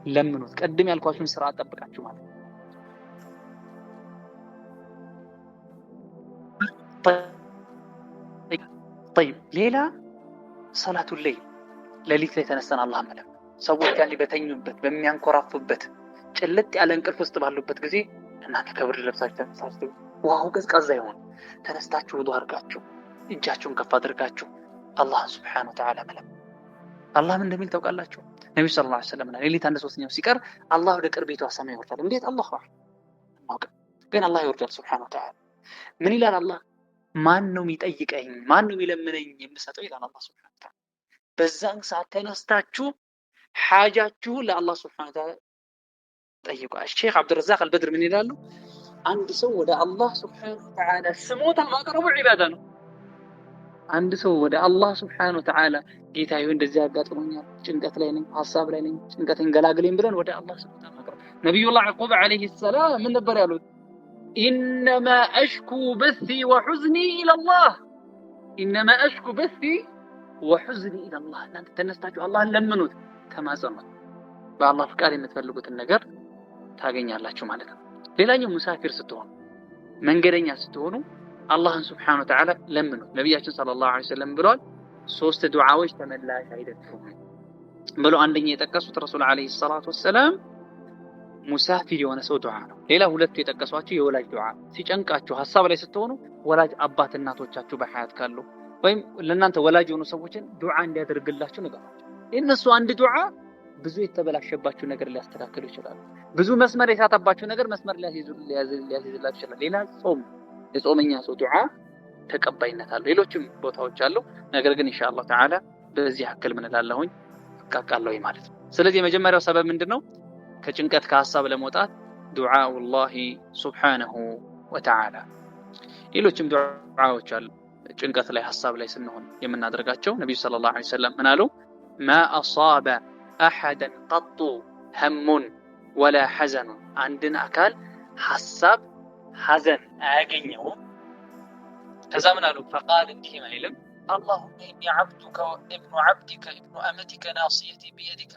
ለምኑት። ቀድም ያልኳችሁን ስራ አጠብቃችሁ ማለት ነው። طيب ሌላ ሰላቱል ለይል ሌሊት ላይ ተነስተን አላህን መለመን። ሰዎች ያኔ በተኙበት በሚያንኮራፉበት ጭልጥ ያለ እንቅልፍ ውስጥ ባሉበት ጊዜ እናንተ ከብርድ ልብሳችሁ ተነስታችሁ ውሃው ቀዝቃዛ ይሆን ተነስታችሁ ውዱእ አድርጋችሁ እጃችሁን ከፍ አድርጋችሁ አላህን ሱብሓነሁ ወተዓላ መለመን። አላህ ምን እንደሚል ታውቃላችሁ? ነብዩ ሰለላሁ ዐለይሂ ወሰለም ሌሊት 1/3 ሲቀር አላህ ወደ ቅርቢቷ ሰማይ ይወርዳል። እንዴት? አላህ ግን አላህ ይወርዳል ሱብሓነሁ ወተዓላ። ምን ይላል አላህ? ማን ነው የሚጠይቀኝ? ማን ነው የሚለምነኝ የምሰጠው? ይላል አላህ ሱብሓነሁ ወተዓላ። በዛን ሰዓት ተነስታችሁ ሓጃችሁን ለአላህ ሱብሓነሁ ወተዓላ ጠይቁ። ሼክ አብዱረዛቅ አልበድር ምን ይላሉ? አንድ ሰው ወደ አላህ ሱብሓነሁ ወተዓላ ስሞታ ማቅረቡ ዒባዳ ነው። አንድ ሰው ወደ አላህ ሱብሓነሁ ወተዓላ ጌታዬ እንደዚህ አጋጥሞኛል፣ ጭንቀት ላይ ነኝ፣ ሐሳብ ላይ ነኝ፣ ጭንቀቴን ገላግለኝ ብለን ወደ አላህ ሱብሓነሁ ወተዓላ ማቅረብ። ነብዩላህ ያዕቁብ ዐለይሂ ሰላም ምን ነበር ያሉት? ኢነማ አሽኩ በሲ ወሑዝኒ ኢለላህ፣ ኢነማ አሽኩ በሲ ወሑዝኒ ኢለላህ። እናንተ ተነስታችሁ አላህን ለምኑት፣ ተማጸኑት። በአላህ ፍቃድ የምትፈልጉትን ነገር ታገኛላችሁ ማለት ነው። ሌላኛው ሙሳፊር ስትሆኑ፣ መንገደኛ ስትሆኑ አላህን ሱብሓነሁ ወተዓላ ለምኑት። ነቢያችን ሰለላሁ ዐለይሂ ወሰለም ብለዋል፣ 3 ዱዓዎች ተመላሽ አይደሉም ብሎ አንደኛ የጠቀሱት ረሱል ዐለይሂ ሰላቱ ወሰላም ሙሳፊር የሆነ ሰው ዱዓ ነው። ሌላ ሁለቱ የጠቀሷቸው የወላጅ ዱዓ፣ ሲጨንቃችሁ ሐሳብ ላይ ስትሆኑ ወላጅ አባት እናቶቻችሁ በሐያት ካሉ ወይም ለእናንተ ወላጅ የሆኑ ሰዎችን ዱዓ እንዲያደርግላችሁ ንገሯቸው። የእነሱ አንድ ዱዓ ብዙ የተበላሸባችሁ ነገር ሊያስተካክሉ ይችላሉ። ብዙ መስመር የሳተባችሁ ነገር መስመር ሊያስይዝላችሁ ይችላል። ሌላ ጾም፣ የጾመኛ ሰው ዱዓ ተቀባይነት አለው። ሌሎችም ቦታዎች አሉ። ነገር ግን ኢንሻአላህ ተዓላ በዚህ ያክል ምን እላለሁኝ እቃቃለሁ ማለት ነው። ስለዚህ የመጀመሪያው ሰበብ ምንድነው? ከጭንቀት ከሐሳብ ለመውጣት ዱዓኡላሂ ሱብሓነሁ ወተዓላ። ሌሎችም ዱዓዎች አሉ ጭንቀት ላይ ሐሳብ ላይ ስንሆን የምናደርጋቸው። ነብዩ ሰለላሁ ዐለይሂ ወሰለም ምን አሉ? ማ አሳበ አሐደን ቀጡ ሀሙን ወላ ሐዘኑን፣ አንድን አካል ሐሳብ ሐዘን አያገኘውም። ከዛ ምን አሉ? ፈቃል እንዲህ አይልም አላሁመ ኢኒ ዐብዱከ ወኢብኑ ዐብዲከ ኢብኑ አመቲከ ናሲየቲ ቢየዲከ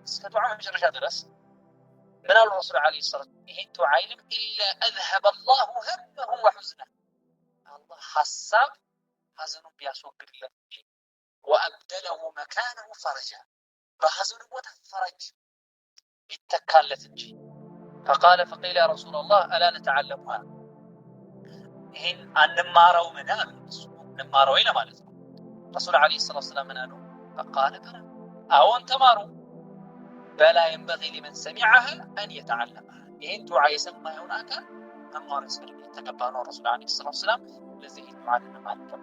እስከ ዱዓ መጨረሻ ድረስ ምን አሉ ረሱል ዐለይሂ ሰላም? ይሄን ዱዓ አይልም ኢላ አዝሀበ አላሁ ሀመሁ ወሑዝነሁ፣ አላህ ሐሳብ ሐዘኑን ቢያስወግድለት እንጂ ወአብደለሁ መካነሁ ፈረጃ፣ በሐዘኑ ቦታ ፈረጅ ቢተካለት እንጂ። ፈቃለ ፈቂለ ያ ረሱለላህ አላ ነተዓለሙሃ፣ ይሄን አንማረው ምን አሉ? እንማረው ወይ ለማለት ነው። ረሱል ዐለይሂ ሰላቱ ወሰላም ምን አሉ? ፈቃለ በላ አዎን ተማሩ። በላ የንበጊ ሊመን ሰሚዐሃ አን የተዓለመሃ፣ ይሄን ዱዓ የሰማየውን አካል መማር ያስፈልግ የተገባ ነው። ረሱል ዐለይሂ ሰላቱ ወሰላም ለዚህ ዱዓ ለማለት ነው።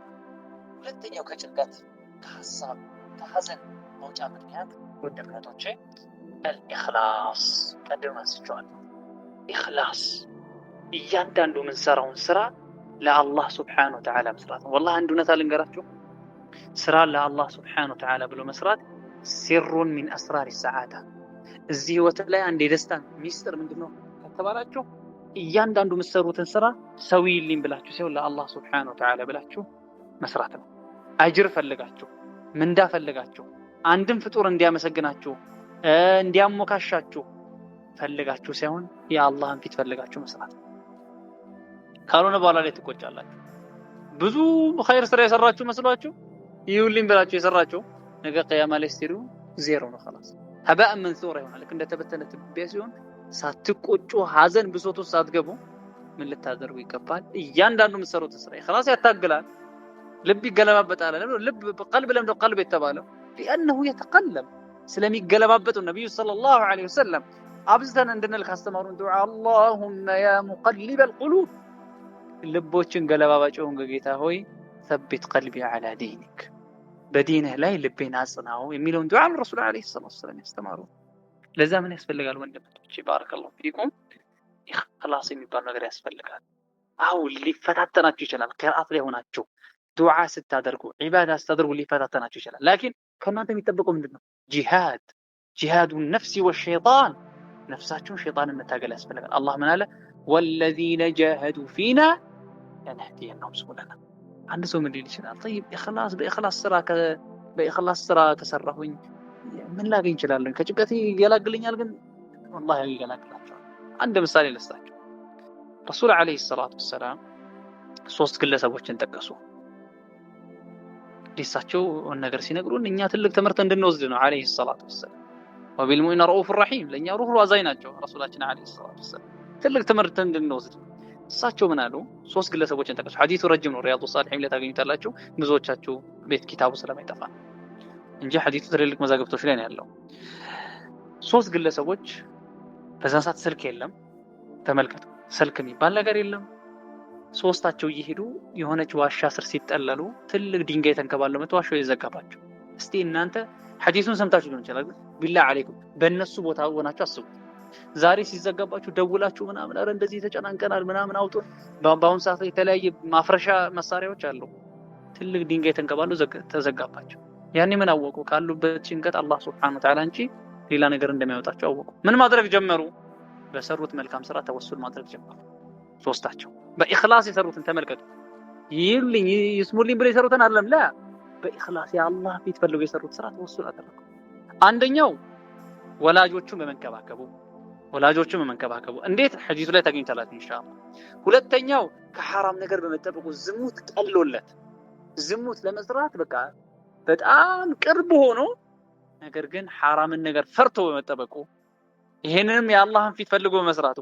ሁለተኛው ከጭንቀት ከሐሳብ ከሐዘን መውጫ ምክንያት ውድ እህቶቼ አልኢኽላስ፣ ቀደም አንስቼዋለሁ። ኢኽላስ እያንዳንዱ የምንሰራውን ስራ ለአላህ ሱብሓነሁ ወተዓላ መስራት ነው። ወላሂ አንድ እውነታ ልንገራችሁ፣ ስራ ለአላህ ሱብሓነሁ ወተዓላ ብሎ መስራት ሲሩን ሚን አስራር ሰዓዳ። እዚህ ህይወት ላይ አንድ የደስታ ሚስጥር ምንድነው ከተባላችሁ እያንዳንዱ የምትሰሩትን ስራ ሰውይልኝ ብላችሁ ሲሆን ለአላህ ሱብሓነሁ ወተዓላ ብላችሁ መስራት ነው። አጅር ፈልጋችሁ ምንዳ ፈልጋችሁ አንድም ፍጡር እንዲያመሰግናችሁ እንዲያሞካሻችሁ ፈልጋችሁ ሳይሆን የአላህን ፊት ፈልጋችሁ መስራት። ካልሆነ በኋላ ላይ ትቆጫላችሁ። ብዙ ኸይር ስራ የሰራችሁ መስሏችሁ ይሁንልኝ ብላችሁ የሰራችሁ ነገ ቂያማ ላይ ስትሄዱ ዜሮ ነው። خلاص هباء منثورا ይሆናል። ልክ እንደተበተነ ትቢያ ሲሆን ሳትቆጩ ሐዘን ብሶቱ ሳትገቡ ምን ልታደርጉ ይገባል? እያንዳንዱ የምትሰሩት ስራ خلاص ያታግላል። ልብ ይገለባበጣል። ልብ በቀልብ ለምን ነው ቀልብ የተባለው? لانه يتقلب ስለሚገለባበጡ ነብዩ ሰለላሁ ዐለይሂ ወሰለም አብዝተን እንድንል ካስተማሩን ዱዓ اللهم يا مقلب القلوب፣ ልቦችን ገለባባጭውን ጌታ ሆይ ثبت قلبي على دينك፣ በዲንህ ላይ ልቤን አጽናው የሚለውን ዱዓ ረሱል አለይሂ ሰላም ያስተማሩ። ለዛ ምን ያስፈልጋል ወንድሞቼ? ባረከላሁ ፊኩም ኢኽላስ የሚባል ነገር ያስፈልጋል። አሁን ሊፈታተናችሁ ይችላል። ቂርአት ላይ ሆናችሁ ዱዓ ስታደርጉ ዒባዳ ስታደርጉ ሊፈታተናችሁ ይችላል። ላኪን ከእናንተ የሚጠበቀው ምንድነው? ጂሃዱ ነፍሲ ወሸይጣን፣ ነፍሳችሁን ሸይጣንን መታገል ያስፈልጋል። አላህ ምን አለ? ወለዚነ ጃሃዱ ፊና ለነህዲየነሁም ሱቡለና። አንድ ሰው ምን ሊል ይችላል? ጠይብ በኢኽላስ ስራ ከሰራሁኝ ምን ላገኝ እችላለሁ? ከጭንቀቴ ይገላግልኛል? ግን ወላሂ ይገላግላቸዋል። አንድ ምሳሌ ልስጣችሁ። ረሱል አለይሂ ሰላቱ ወሰላም 3 ግለሰቦችን ጠቀሱ። ዲሳቸው ነገር ሲነግሩን እኛ ትልቅ ትምህርት እንድንወስድ ነው። አለይሂ ሰላቱ ወሰላም ወቢልሙእሚኒነ ረኡፍ ረሒም፣ ለእኛ ሩህሩህ አዛኝ ናቸው ረሱላችን አለይሂ ሰላቱ ወሰላም። ትልቅ ትምህርት እንድንወስድ እሳቸው ምን አሉ? 3 ግለሰቦችን ጠቀሱ። ሐዲሱ ረጅም ነው፣ ሪያዱ ሷሊሒን ላይ ታገኙታላችሁ። ብዙዎቻችሁ ቤት ኪታቡ ስለማይጠፋ እንጂ ሐዲሱ ትልልቅ መዛግብቶች ላይ ነው ያለው። 3 ግለሰቦች፣ በዛ ሰዓት ስልክ የለም። ተመልከቱ፣ ስልክ የሚባል ነገር የለም። ሶስታቸው እየሄዱ የሆነች ዋሻ ስር ሲጠለሉ ትልቅ ድንጋይ ተንከባለው መጥቶ ዋሻው ይዘጋባቸው። እስቲ እናንተ ሐዲሱን ሰምታችሁ ሊሆን ይችላል። ቢላህ አለይኩም በእነሱ ቦታ ሆናችሁ አስቡ። ዛሬ ሲዘጋባችሁ ደውላችሁ ምናምን አረ እንደዚህ ተጨናንቀናል ምናምን አውጡ። በአሁን ሰዓት የተለያየ ማፍረሻ መሳሪያዎች አሉ። ትልቅ ድንጋይ ተንከባለው ተዘጋባቸው። ያኔ ምን አወቁ? ካሉበት ጭንቀት አላህ ሱብሓነሁ ወተዓላ እንጂ ሌላ ነገር እንደሚያወጣቸው አወቁ። ምን ማድረግ ጀመሩ? በሰሩት መልካም ስራ ተወሱል ማድረግ ጀመሩ። ሶስታቸው በኢኽላስ የሰሩትን ተመልከቱ። ይልኝ ይስሙልኝ ብለው የሰሩትን አይደለም፣ ላ በኢኽላስ የአላህ ፊት ፈልገው የሰሩት ስራ ተወሱል አደረጉ። አንደኛው ወላጆቹን በመንከባከቡ እንዴት ሐዲሱ ላይ ታገኙታላችሁ ኢንሻአላህ። ሁለተኛው ከሐራም ነገር በመጠበቁ ዝሙት ቀሎለት፣ ዝሙት ለመስራት በቃ በጣም ቅርብ ሆኖ ነገር ግን ሐራምን ነገር ፈርቶ በመጠበቁ ይሄንንም የአላህን ፊት ፈልጎ በመስራቱ።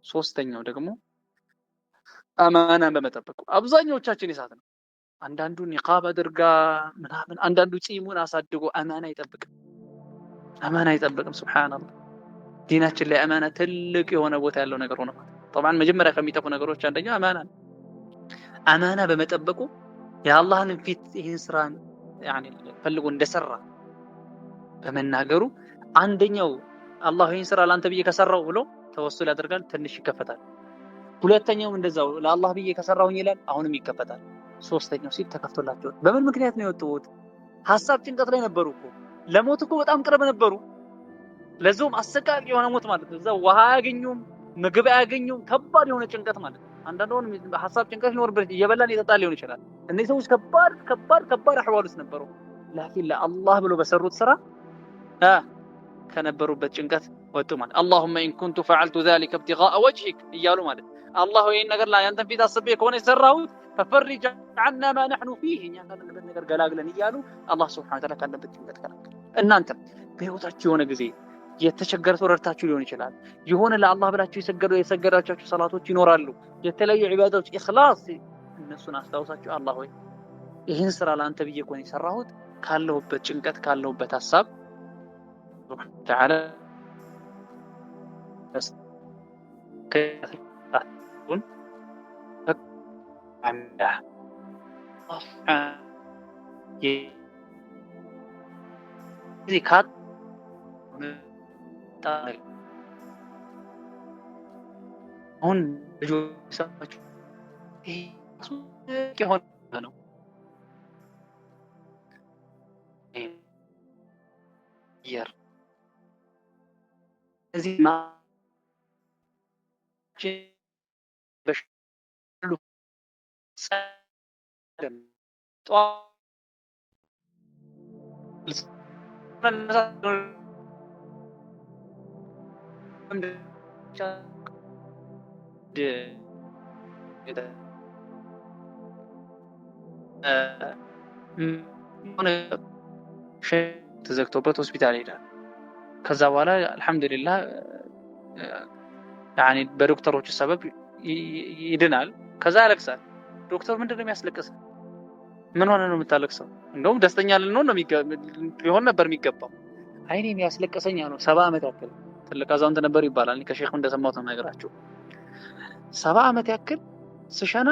ሶስተኛው ደግሞ አማናን በመጠበቁ። አብዛኛዎቻችን ይሳት ነው። አንዳንዱ ኒቃብ አድርጋ ምናምን፣ አንዳንዱ ጺሙን አሳድጎ አማና አይጠብቅም። ሱብሃንአላህ ዲናችን ላይ አማና ትልቅ የሆነ ቦታ ያለው ነገር ሆነ። طبعا መጀመሪያ ከሚጠፉ ነገሮች አንደኛው አማና ነው። አማና በመጠበቁ የአላህን ፊት ይህን ስራን ፈልጎ እንደሰራ በመናገሩ አንደኛው አላህ ይህን ስራ ለአንተ ብዬ ከሰራው ብሎ ተወሱል ያደርጋል፣ ትንሽ ይከፈታል። ሁለተኛውም እንደዛው ለአላህ ብዬ ከሰራሁኝ ይላል፣ አሁንም ይከፈታል። ሶስተኛው ሲል ተከፍቶላቸው። በምን ምክንያት ነው የወጡት? ሐሳብ ጭንቀት ላይ ነበሩ እኮ፣ ለሞት እኮ በጣም ቅርብ ነበሩ። ለዛውም አሰቃቂ የሆነ ሞት ማለት ነው። እዛው ውሃ አያገኙም፣ ምግብ አያገኙም፣ ከባድ የሆነ ጭንቀት ማለት ነው። አንዳንዶን ሐሳብ ጭንቀት ሊኖርበት እየበላን እየጠጣን ሊሆን ይችላል። እነዚህ ሰዎች ከባድ አህዋል ውስጥ ነበሩ። ላኪን ለአላህ ብሎ በሰሩት ስራ ከነበሩበት ጭንቀት ወጡ ማለት። اللهم ان كنت فعلت ذلك ابتغاء وجهك እያሉ ማለት አላህ ይሄን ነገር ላይ አንተን ፊት አስቤ ከሆነ የሰራሁት ففرج عنا ما نحن فيه እኛ ካለንበት ነገር ገላግለን እያሉ አላህ Subhanahu Wa Ta'ala ካለበት ጭንቀት ገላግለን። እናንተም በህይወታችሁ የሆነ ጊዜ የተቸገረ ሰው ረድታችሁ ሊሆን ይችላል። የሆነ ለአላህ ብላችሁ የሰገዳችሁ ሰላቶች ይኖራሉ፣ የተለያዩ ዒባዳዎች ኢኽላስ፣ እነሱን አስታውሳችሁ አላህ ሆይ ይህን ስራ ለአንተ ብዬ ከሆነ የሰራሁት ካለሁበት ጭንቀት ካለሁበት ሐሳብ تعالى ذكر هون بجوسات كهون ነው ير እዚህ በሽሉ ሰለም ተዘግቶበት ሆስፒታል ሄዳል። ከዛ በኋላ አልহামዱሊላህ በዶክተሮቹ ሰበብ ይድናል። ከዛ ያለቅሳል። ዶክተር ምንድነው የሚያስለቅሰው? ምን ሆነ ነው የምታለቅሰው? እንደውም ደስተኛ ልንሆን ነው ሊሆን ነበር የሚገባው። አይኔ የሚያስለቅሰኝ ነው 70 ዓመት ያክል ትልቅ አዛውንት ነበር ይባላል። ከሼኹ እንደሰማሁት ነው ነገራቸው። 70 ዓመት ያክል ስሸና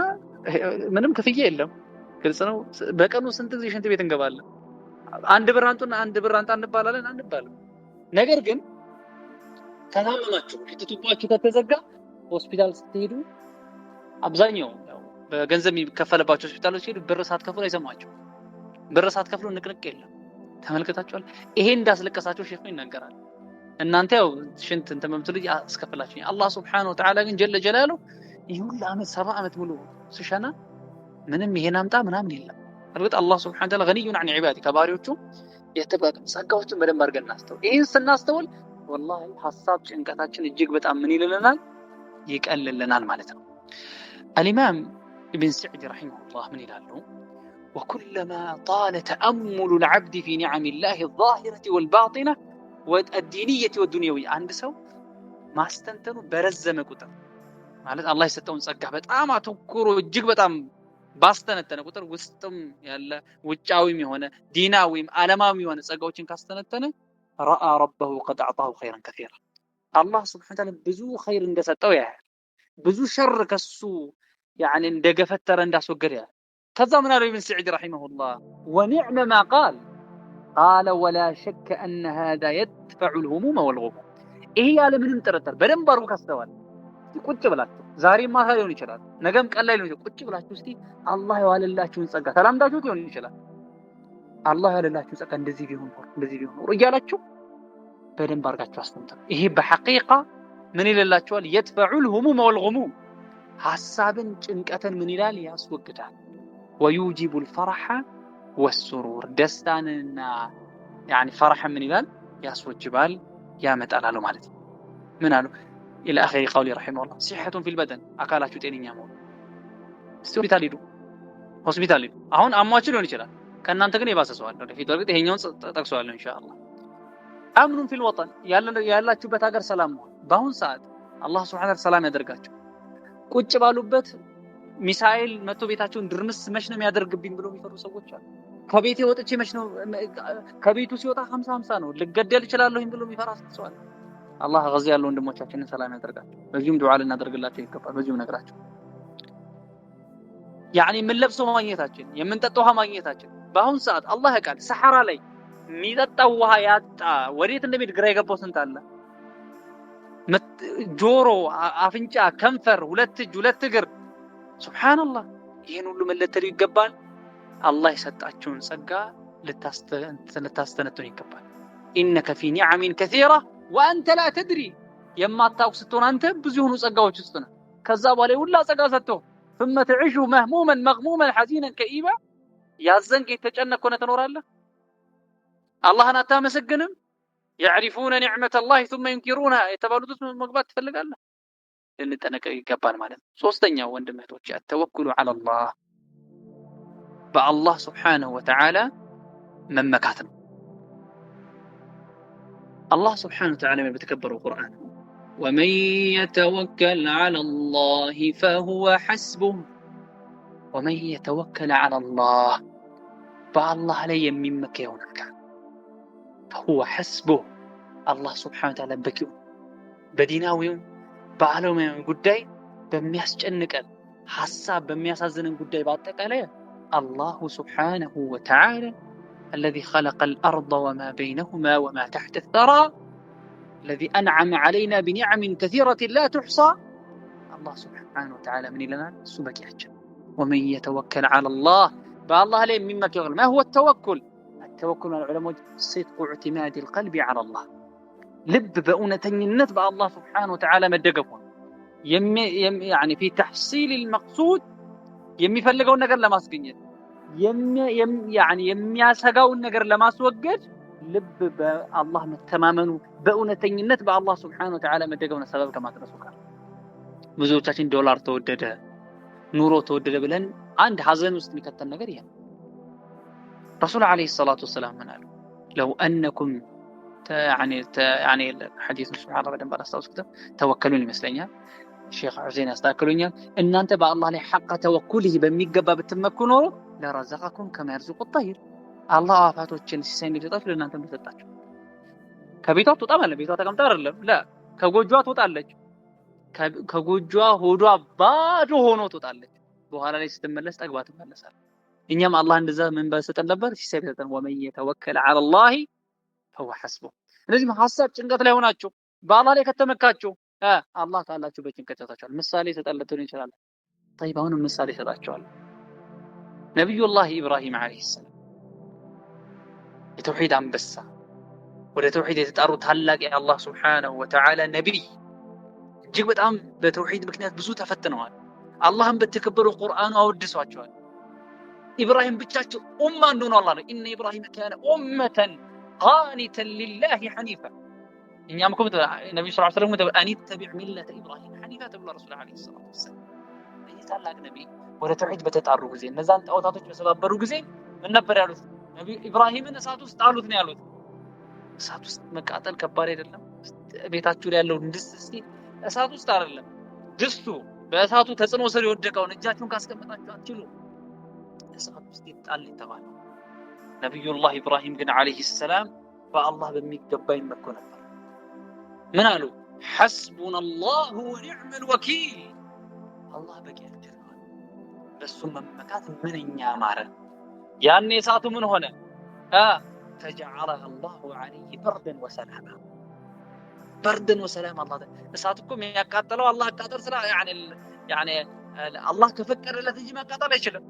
ምንም ክፍያ የለም። ግልጽ ነው። በቀኑ ስንት ጊዜ ሽንት ቤት እንገባለን? አንድ ብር አንጡና አንድ ብር አንጣ እንባላለን አንባልም። ነገር ግን ከታመማችሁ ክትቱባችሁ ከተዘጋ ሆስፒታል ስትሄዱ አብዛኛው ያው በገንዘብ የሚከፈልባቸው ሆስፒታሎች ሄዱ ብር ሳትከፍሉ አይሰማችሁ። ብር ሳትከፍሉ ንቅንቅ የለም። ተመልክታችኋል። ይሄ እንዳስለቀሳቸው ሼኹ ይናገራል። እናንተ ያው ሽንት እንትን በምትሉ አስከፍላችሁኝ። አላህ ሱብሓነሁ ወተዓላ ግን ጀለ ጀላሉ ይሁን ዓመት 70 ዓመት ሙሉ ስሸና ምንም ይሄን አምጣ ምናምን የለም። እርግጥ አላህ ሱብሓነሁ ወተዓላ ገኒዩን ዐን ዒባዲ ከባሪዎቹ የተባቀም ጸጋዎችን በደንብ አድርገን እናስተውል። ይህን ስናስተውል ወላሂ ሐሳብ ጭንቀታችን እጅግ በጣም ምን ይልልናል ይቀልልናል ማለት ነው። الإمام ابن سعد رحمه الله من يلاله وكلما طال تأمل العبد في نعم الله الظاهرة والباطنة والدينية والدنيوية عند سو ما استنتنوا برزم كتر ማለት አላህ የሰጠውን ጸጋ በጣም አተኩሮ እጅግ በጣም ባስተነተነ ቁጥር ውስጥም ያለ ውጫዊም የሆነ ዲናዊም ዓለማዊም የሆነ ጸጋዎችን ካስተነተነ ረአ ረበሁ ቀድ አዕጣሁ ኸይረን ከሲራ አላህ ሱብሓነሁ ወተዓላ ብዙ ኸይር እንደሰጠው ያያል። ብዙ ሸር ከሱ يعني እንደገፈተረ እንዳስወገደ ያያል። ከዛ ምን አለው ኢብኑ ሰዒድ ረሂመሁላህ ወኒዕመ ማ ቃል ቃለ ወላ ሸከ አነ ሃዛ የድፈዑ ልሁሙመ ወልጉሙም ይሄ ያለ ምንም ጥርጥር በደንብ አድርጎ ካስተዋል ቁጭ ብላችሁ ዛሬ ማታ ሊሆን ይችላል ነገም ቀን ላይ ሊሆን ይችላል ቁጭ ብላችሁ እስቲ አላህ ያዋለላችሁን ጸጋ ተላምዳችሁት ሊሆን ይችላል አላህ ያዋለላችሁን ጸጋ እንደዚህ ቢሆን እያላችሁ በደንብ አድርጋችሁ አስተምሩ። ይሄ በሐቂቃ ምን ይላችኋል يدفع الهموم والغموم ሐሳብን ጭንቀትን ምን ይላል ያስወግዳል። ويوجب الفرح والسرور ደስታንና يعني فرح ምን ይላል ያስወጅባል ያመጣላል ማለት ነው። ምን አሉ إلى آخر قولي رحمه الله صحة في البدن አካላችሁ ጤነኛ መሆን ሆስፒታል ሄዱ አሁን አሟችሁ ሊሆን ይችላል ከእናንተ ግን የባሰ ሰው አለ ወደፊት ወርግጥ ይሄኛውን ጠቅሰዋለሁ ኢንሻአላህ አምኑን ፊል ወጠን ያላችሁበት ሀገር ሰላም ነው። በአሁን ሰዓት አላህ ሱብሓነሁ ወተዓላ ሰላም ያደርጋችሁ ቁጭ ባሉበት ሚሳኤል መቶ ቤታቸውን ድርምስ መች ነው የሚያደርግብኝ ብሎ የሚፈሩ ሰዎች አሉ። ከቤቴ ወጥቼ መች ነው ከቤቱ ሲወጣ 50 ነው ልገደል እችላለሁ ብሎ የሚፈራ ሰው አለ። አላህ ገዚ ያለው ወንድሞቻችንን ሰላም ያደርጋቸው። በዚህም ዱዓ ልናደርግላቸው ይገባል። በዚህም ነግራቸው ያኒ ምን ለብሰው ማግኘታችን የምንጠጣው ውሃ ማግኘታችን በአሁን ሰዓት አላህ ያውቃል። ሰሐራ ላይ የሚጠጣው ውሃ ያጣ ወዴት እንደሚሄድ ግራ የገባው ስንት አለ። ጆሮ፣ አፍንጫ፣ ከንፈር፣ ሁለት እጅ፣ ሁለት እግር ሱብሃንአላህ ይሄን ሁሉ መለተል ይገባል። አላህ የሰጣችሁን ጸጋ ልታስተነትኑ ይገባል። ኢነከ ፊ ኒዓሚን ከሲራ ወአንተ ላ ተድሪ የማታውቅ ስትሆን አንተ ብዙ የሆኑ ጸጋዎች ውስጥ ነህ። ከዛ በኋላ ሁላ ጸጋ ሰጥቶ ثم تعيش مهموما مغموما حزينا كئيبا ያዘንክ የተጨነቅ ሆነ ትኖራለህ። አላህን አታመሰግንም። يعرفون نعمة الله ثم ينكرونها የተባሉት መግባት ትፈልጋለህ። ልንጠነቀቅ ይገባል ማለት ነው። ሶስተኛው ወንድም እህቶች التوكل على الله በአላህ سبحانه وتعالى መመካት ነው። አላህ سبحانه وتعالى በተከበረው ቁርአን ومن يتوكل على الله فهو حسبه ومن يتوكل على الله በአላህ ላይ የሚመካ ይሆናል فهو حسبه الله سبحانه وتعالى በቂው በዲናዊው በዓለማዊ ጉዳይ በሚያስጨንቀን ሐሳብ በሚያሳዝነን ጉዳይ በአጠቃላይ الله سبحانه وتعالى الذي خلق الأرض وما بينهما وما تحت الثرى الذي أنعم علينا بنعم كثيرة لا تحصى الله سبحانه وتعالى من لنا سبكياتنا ومن يتوكل على الله بالله عليه مما يغل ما هو التوكل التوكل على العلماء صدق اعتماد القلب على الله لب بأونتنينت بالله سبحانه وتعالى مدقفون يعني في تحصيل المقصود የሚፈልገው ነገር ለማስገኘት يعني የሚያሰጋው ነገር ለማስወገድ ልብ በአላህ መተማመኑ በእውነተኝነት በአላህ Subhanahu Wa Ta'ala መደገፍና ሰበብ ከማድረሱ ጋር ብዙዎቻችን ዶላር ተወደደ ኑሮ ተወደደ ብለን አንድ ሐዘን ውስጥ የሚከተል ነገር ይሄ ረሱል አለይሂ ሰላቱ ወሰለም ምናሉ لو انكم يعني حديث سبحان الله በደንብ አላስታውስኩትም ተወከሉን ይመስለኛል ሼክ ሁሴን ያስተካክሉኛል እናንተ በአላህ ላይ ሐቅ ተወኩልህ በሚገባ ብትመኩ ኖሮ ለረዘቀኩም ከማ يرزق الطير አላህ አፋቶችን ሲሳይ እንደሰጣችሁ ለእናንተ እንደሰጣችሁ ከቤቷ ትወጣ ማለት ቤቷ ተቀምጣ አይደለም ላ ከጎጇ ትወጣለች ከጎጇ ሆዷ ባዶ ሆኖ ትወጣለች በኋላ ላይ ስትመለስ ጠግባ ትመለሳለች እኛም አላህ እንደዛ ምን በሰጠን ነበር ሲሰጠን ወመን የተወከለ ዐለላሂ ፈሁወ ሐስቡህ። ስለዚህ ሐሳብ ጭንቀት ላይ ሆናችሁ በአላህ ላይ ከተመካችሁ አላህ ካላችሁ በጭንቀት ያወጣችኋል። ምሳሌ ሰጠለትን ይችላል። طيب አሁን ምሳሌ ሰጣችኋል። ነብዩላህ ኢብራሂም አለይሂ ሰላም የተውሂድ አንበሳ ወደ ተውሂድ የተጣሩ ታላቅ የአላህ ሱብሓነሁ ወተዓላ ነቢይ እጅግ በጣም በተውሂድ ምክንያት ብዙ ተፈትነዋል። አላህም በተከበረው ቁርአኑ አወድሷቸዋል። ኢብራሂም ብቻቸው ኡማ እንደሆኑ አላህ ነው ኢነ ኢብራሂም ካነ ኡመተን ቃኒተን ሊላሂ ሐኒፋ። እኛም እኮ ነብዩ ሰለላሁ ዐለይሂ ወሰለም አኒተቢዕ ሚለተ ኢብራሂም ሐኒፋ ተብሎ ረሱል ዐለይሂ ሰላቱ ወሰላም ይህ ታላቅ ነቢይ ወደ ተውሂድ በተጣሩ ጊዜ እነዛን ጣዖታቶች በሰባበሩ ጊዜ ምን ነበር ያሉት? ነብዩ ኢብራሂምን እሳት ውስጥ ጣሉት ነው ያሉት። እሳት ውስጥ መቃጠል ከባድ አይደለም? ቤታችሁ ላይ ያለው ድስት እስቲ እሳት ውስጥ አይደለም ድስቱ በእሳቱ ተጽዕኖ ስር የወደቀውን እጃችሁን ካስቀመጣችሁ አትችሉ እሳት ውስጥ ይጣል ተባለው። ነብዩላህ ኢብራሂም ግን አለይሂ ሰላም በአላህ በሚገባ ይመኩ ነበር። ምን አሉ? ሐስቡነላሁ ወኒዕመል ወኪል። አላህ በቂያችን ነው። በሱ መመካት ምንኛ ማረ። ያኔ እሳቱ ምን ሆነ? ፈጀዐለሃ አላሁ ዐለይሂ በርደን ወሰላማ። በርደን ወሰላማ። አላህ እሳት እኮ የሚያቃጥለው አላህ አቃጠል ስራ ያኔ አላህ ከፈቀደለት እንጂ ማቃጠል አይችልም።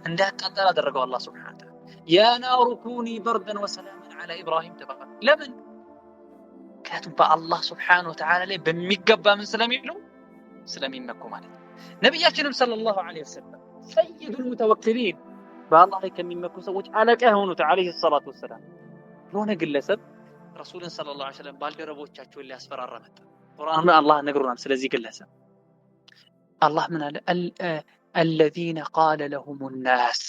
እንዳያቃጠል አደረገው አላህ ሱብሓነሁ ወተዓላ። ያ ናሩ ኩኒ በርደን ወሰላማን ዐላ ኢብራሂም ተባለ። ለምን? ምክንያቱም በአላህ ሱብሓነሁ ወተዓላ ላይ በሚገባ ምን ስለሚሉ ስለሚመኩ ማለት ነው። ነቢያችንም ሰለላሁ ዐለይሂ ወሰለም ሰይዱል ሙተወክሊን በአላህ ላይ ከሚመኩ ሰዎች አለቃ የሆኑት ዐለይሂ ሰላቱ ወሰላም የሆነ ግለሰብ ረሱልን ሰለላሁ ዐለይሂ ወሰለም ባልደረቦቻቸውን ሊያስፈራራ መጣ። ቁርአን ላይ አላህ ነግሮናል ስለዚህ ግለሰብ። አላህ ምን አለ? الذين قال لهم الناس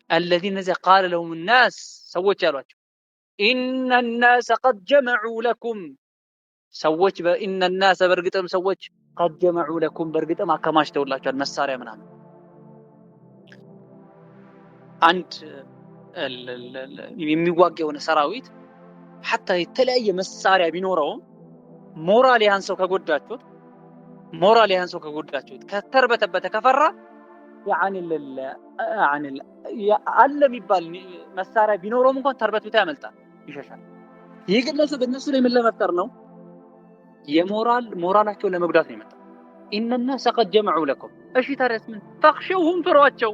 الذين قال لهم الناس ሰዎች ያሏቸው إن الناس قد جمعوا لكم ሰዎች إن الناس በርግጥም ሰዎች قد جمعوا لكم በርግጥም አከማችተውላችኋል መሳሪያ ምናምን። አንድ የሚዋጋ የሆነ ሰራዊት حتى የተለያየ መሳሪያ ቢኖረውም ሞራል ያንሰው ከጎዳችሁት ከተርበተበተ ከፈራ አለ የሚባል መሳሪያ ቢኖረውም እንኳን ተርበትብታ ያመልጣል፣ ይሸሻል። ይህ ግለሰብ እነሱ ላይ ምን ለመፍጠር ነው? ሞራላቸውን ለመጉዳት ነው የመጣው። إن الناس قد جمعوا لكم እሺ ታዲያስ ምን فخشوهم ፍሯቸው።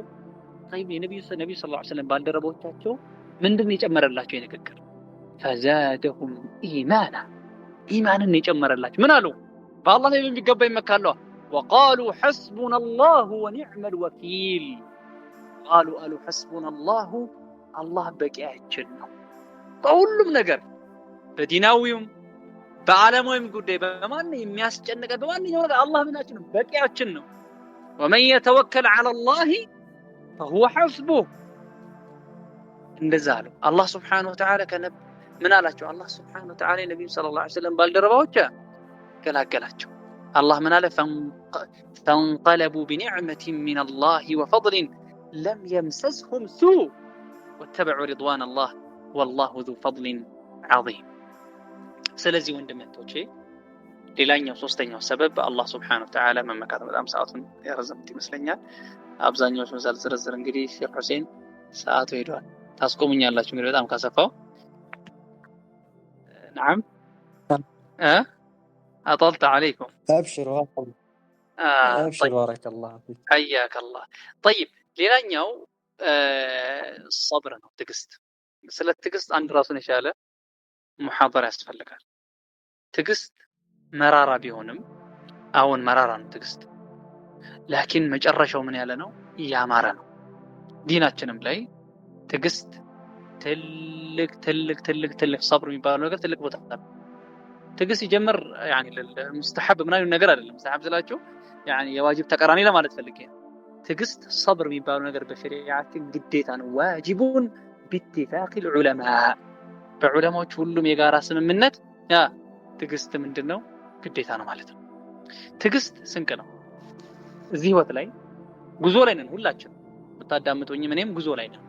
طيب የነብዩ ሰለላሁ ዐለይሂ ወሰለም ባልደረቦቻቸው ምንድነው የጨመረላቸው የንግግር? فزادهم ኢማንን የጨመረላቸው ምን አሉ? በአላህ ላይ በሚገባ ይመካሉ። وقالوا حسبنا الله ونعم الوكيل قالوا حسبنا الله الله በቂያችን ነው በሁሉም ነገር በዲናዊውም በዓለማዊም ጉዳይ በማን የሚያስጨንቀን በማንኛውም ነገር አላህ ምናችን ነው በቂያችን ነው። ومن يتوكل على الله فهو حسبه እንደዛ አሉ አላህ Subhanahu Wa Ta'ala ምን አላቸው? አላህ Subhanahu Wa Ta'ala ነብዩ ሰለላሁ ዐለይሂ ወሰለም ባልደረባዎች ገላገላቸው። አላህ ምን አለ? فانقلبوا بنعمة من الله وفضل لم يمسسهم سوء واتبعوا رضوان الله والله ذو فضل عظيم። ስለዚህ ወንድሞቼ ሌላኛው ሶስተኛው ሰበብ አላህ Subhanahu Wa Ta'ala መመካት። በጣም ሰዓቱን ያረዘምት ይመስለኛል። አብዛኛው ሰው ዝርዝር እንግዲህ ሼክ ሁሴን ሰዓቱ ሄዷል። ታስቆሙኛላችሁ እንግዲህ በጣም ካሰፋው። نعم أطلت عليكم. أبشر بارك الله فيك. حياك الله. طيب ሌላኛው صبر ነው፣ ትዕግስት። ስለ ትዕግስት አንድ ራሱን የቻለ ሙሐደራ ያስፈልጋል። ትዕግስት መራራ ቢሆንም አሁን መራራ ነው ትዕግስት፣ ላኪን መጨረሻው ምን ያለ ነው? ያማረ ነው። ዲናችንም ላይ ትዕግስት ትልቅ ሰብር የሚባለው ነገር ትልቅ ቦታ አለ። ትዕግስት ሲጀምር يعني ለሙስተሐብ ምናምን ነገር አይደለም። ሙስተሐብ ስላችሁ يعني የዋጅብ ተቀራኒ ለማለት ፈልጌ ነው። ትዕግስት ሰብር የሚባለው ነገር በሸሪዓችን ግዴታ ነው። ዋጅቡን باتفاق العلماء በዑለማዎች ሁሉም የጋራ ስምምነት ትዕግስት ምንድነው? ግዴታ ነው ማለት ነው። ትዕግስት ስንቅ ነው። እዚህ ህይወት ላይ ጉዞ ላይ ነን ሁላችን። ብታዳምጡኝ እኔም ጉዞ ላይ ነን።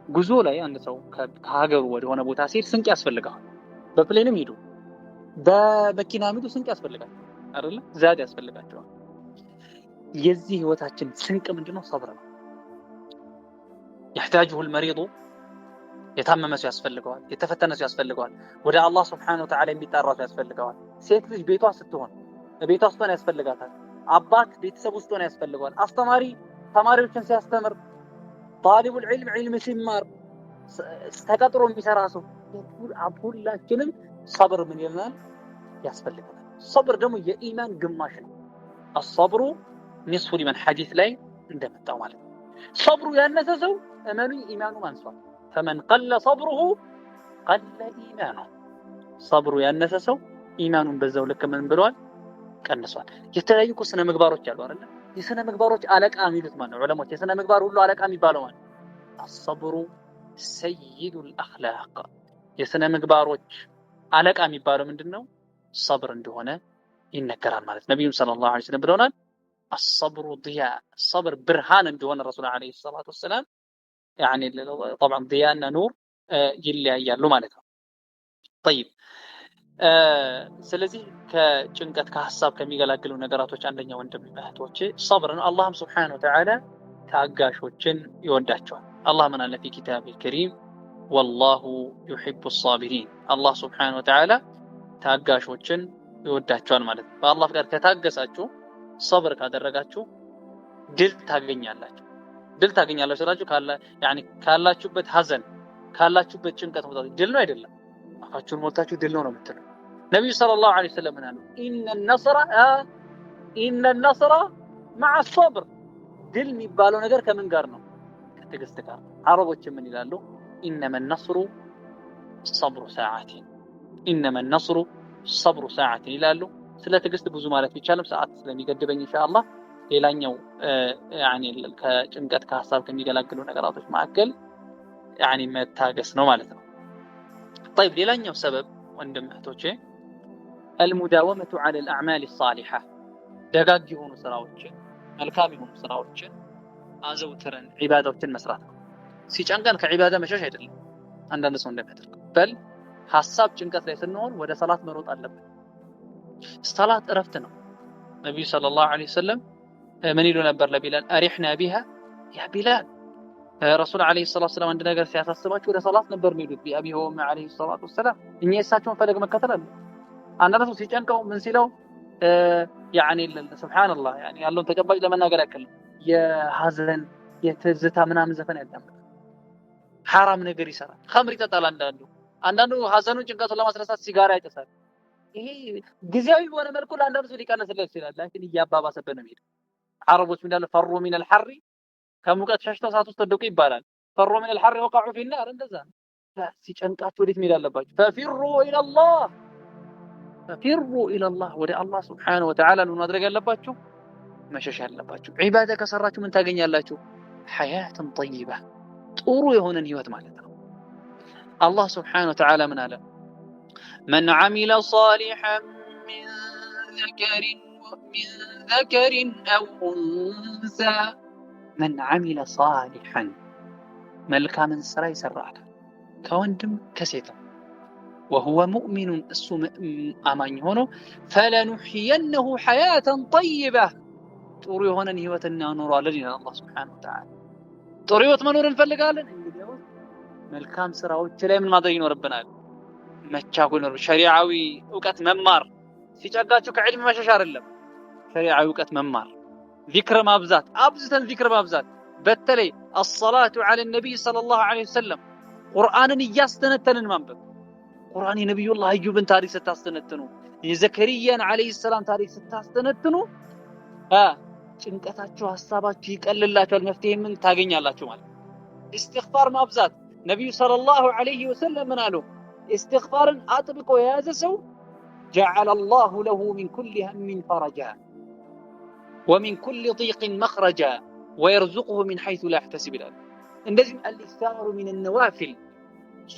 ጉዞ ላይ አንድ ሰው ከሀገሩ ወደ ሆነ ቦታ ሲሄድ ስንቅ ያስፈልጋል። በፕሌንም ሄዱ በመኪና ሄዱ ስንቅ ያስፈልጋል አይደል? ዛድ ያስፈልጋቸዋል። የዚህ ህይወታችን ስንቅ ምንድነው? ሰብር ነው። يحتاجه المريض የታመመ ሰው ያስፈልገዋል የተፈተነ ሰው ያስፈልገዋል ወደ አላህ Subhanahu Wa Ta'ala የሚጣራ ሰው ያስፈልገዋል ሴት ልጅ ቤቷ ስትሆን ቤቷ ውስጥ ሆነ ያስፈልጋታል አባት ቤተሰብ ውስጥ ሆነ ያስፈልገዋል አስተማሪ ተማሪዎችን ሲያስተምር طالب العلم علم ሲማር ተቀጥሮ የሚሰራ ሰው ሁላችንም صبر ምን ይላል ያስፈልጋል صبر ደግሞ የኢማን ግማሽ ነው الصبر نصف لمن حديث ላይ እንደመጣው ማለት ነው صبر ያነሰ ሰው እመኑ ኢማኑ ማንሷል فمن قل صبره قل ايمانه صبر ያነሰ ሰው ኢማኑን በዛው ልክ ምን ብሏል ቀንሷል የተለያዩ ስነ ምግባሮች አሉ አይደል የስነ ምግባሮች አለቃ የሚሉት ማለት ነው ዑለሞች የስነ ምግባር ሁሉ አለቃ የሚባለው ማለት الصبر سيد الاخلاق የስነ ምግባሮች አለቃ የሚባለው ምንድነው صبر እንደሆነ ይነገራል ማለት ነብዩ ሰለላሁ ዐለይሂ ወሰለም ብለውናል الصبر ضياء الصبر برهان እንደሆነ ረሱል عليه الصلاه والسلام يعني طبعا ضياءنا نور ይለያያሉ ማለት ነው طيب ስለዚህ ከጭንቀት ከሐሳብ ከሚገላግሉ ነገራቶች አንደኛው ወንድም እህቶቼ صبر ነው አላህም Subhanahu Wa Ta'ala ታጋሾችን ይወዳቸዋል አላህ ምን አለ في كتابه الكريم والله يحب الصابرين الله سبحانه وتعالى ታጋሾችን ይወዳቸዋል ማለት ነው በአላህ ጋር ከታገሳችሁ صبر ካደረጋችሁ ድል ታገኛላችሁ ድል ታገኛላችሁ ስላችሁ ካላ يعني ካላችሁበት ሐዘን ካላችሁበት ጭንቀት ወጣ ድል ነው አይደለም አፋችሁን ሞልታችሁ ድል ነው የምትለው ነብዩ ሰለላሁ ዐለይሂ ወሰለም አሉ ان النصر مع الصبر ድል የሚባለው ነገር ከምን ጋር ነው ከትዕግስት ጋር አረቦች ምን ይላሉ انما النصر صبر ساعات انما النصر صبر ساعات ይላሉ ስለ ትዕግስት ብዙ ማለት ቢቻልም ሰዓት ስለሚገድበኝ ኢንሻአላህ ሌላኛው يعني ከጭንቀት ከሐሳብ ከሚገላግሉ ነገራቶች መካከል يعني መታገስ ነው ማለት ነው طيب ሌላኛው ሰበብ ወንድም እህቶቼ المداومه على الاعمال الصالحه ደጋግ የሆኑ ስራዎችን መልካም የሆኑ ስራዎችን አዘውትረን ዒባዳዎችን መስራት ነው ሲጨንቀን ከዒባዳ መሸሽ አይደለም አንዳንድ ሰው እንደሚያደርገው በል ሐሳብ ጭንቀት ላይ ስንሆን ወደ ሰላት መሮጥ አለብን ሰላት እረፍት ነው ነብዩ ሰለላሁ ዐለይሂ ወሰለም ምን ይሉ ነበር ለቢላል አሪህና ቢሃ ያ ቢላል ረሱል ዐለይሂ ሰላቱ ወሰለም አንድ ነገር ሲያሳስባቸው ወደ ሰላት ነበር የሚሉት ቢአቢ ወም ዐለይሂ ሰላቱ ወሰለም እኛ የሳቸውን ፈለግ መከተል አለ አንዳንድ ሰው ሲጨንቀው ምን ሲለው يعني سبحان الله يعني ያለውን ተጨባጭ ለመናገር ያክል የሐዘን የትዝታ ምናምን ዘፈን ያዳምጣል حرام ነገር ይሰራል ኸምር ይጠጣል አንዳንዱ ሐዘኑን ጭንቀቱን ለማስረሳት ሲጋራ ያጨሳል ይሄ ጊዜያዊ በሆነ መልኩ ለአንዳንዱ ሰው ሊቀንስለት ይችላል لكن እያባባሰበት ነው የሚሄደው አረቦች ምን ይላሉ ፈሩ من الحر ከሙቀት ሸሽተው እሳት ውስጥ ተደቁ ይባላል ፈሩ من الحر وقعوا في النار እንደዛ ሲጨንቃችሁ ወዴት መሄድ አለባችሁ ففروا الى الله ففروا الى الله ወደ አላህ Subhanahu Wa Ta'ala ነው ማድረግ ያለባችሁ መሸሽ ያለባችሁ ዒባዳ ከሰራችሁ ምን ታገኛላችሁ حياه طيبه ጥሩ የሆነን ህይወት ማለት ነው አላህ Subhanahu Wa Ta'ala ምን አለ من عمل صالحا من ذكر أو أنثى من عمل صالحا መልካም ስራ ይሰራል ከወንድም ከሴትም وهو مؤمن አማኝ ሆኖ فلنحيينه حياة طيبة ጥሩ የሆነን ህይወት እናኖራለን ይላል አላህ Subhanahu Wa Ta'ala ጥሩ ህይወት መኖር እንፈልጋለን እንግዲህ መልካም ስራዎች ላይ ምን ማድረግ ይኖርብናል መቻኮል ነው ሸሪዓዊ ዕውቀት መማር ሲጨጋችሁ ከዕልም መሸሽ አይደለም ሸሪዓዊ ዕውቀት መማር ዚክር ማብዛት አብዝተን ዚክር ማብዛት በተለይ الصلاه على النبي صلى الله عليه وسلم ቁርአንን እያስተነተንን ማንበብ ቁርአን የነብዩላህ አዩብን ታሪክ ስታስተነትኑ የዘከሪያን አለይሂ ሰላም ታሪክ ስታስተነትኑ ጭንቀታችሁ ሐሳባችሁ ይቀልላችኋል መፍትሄ ምን ታገኛላችሁ ማለት استغفار ማብዛት ነብዩ ሰለላሁ ዐለይሂ ወሰለም ምን አሉ استغفارን አጥብቆ የያዘ ሰው جعل الله له من كل هم فرجا ومن كل ضيق مخرجا ويرزقه من حيث لا يحتسب እንደዚህ الاستغفار من النوافل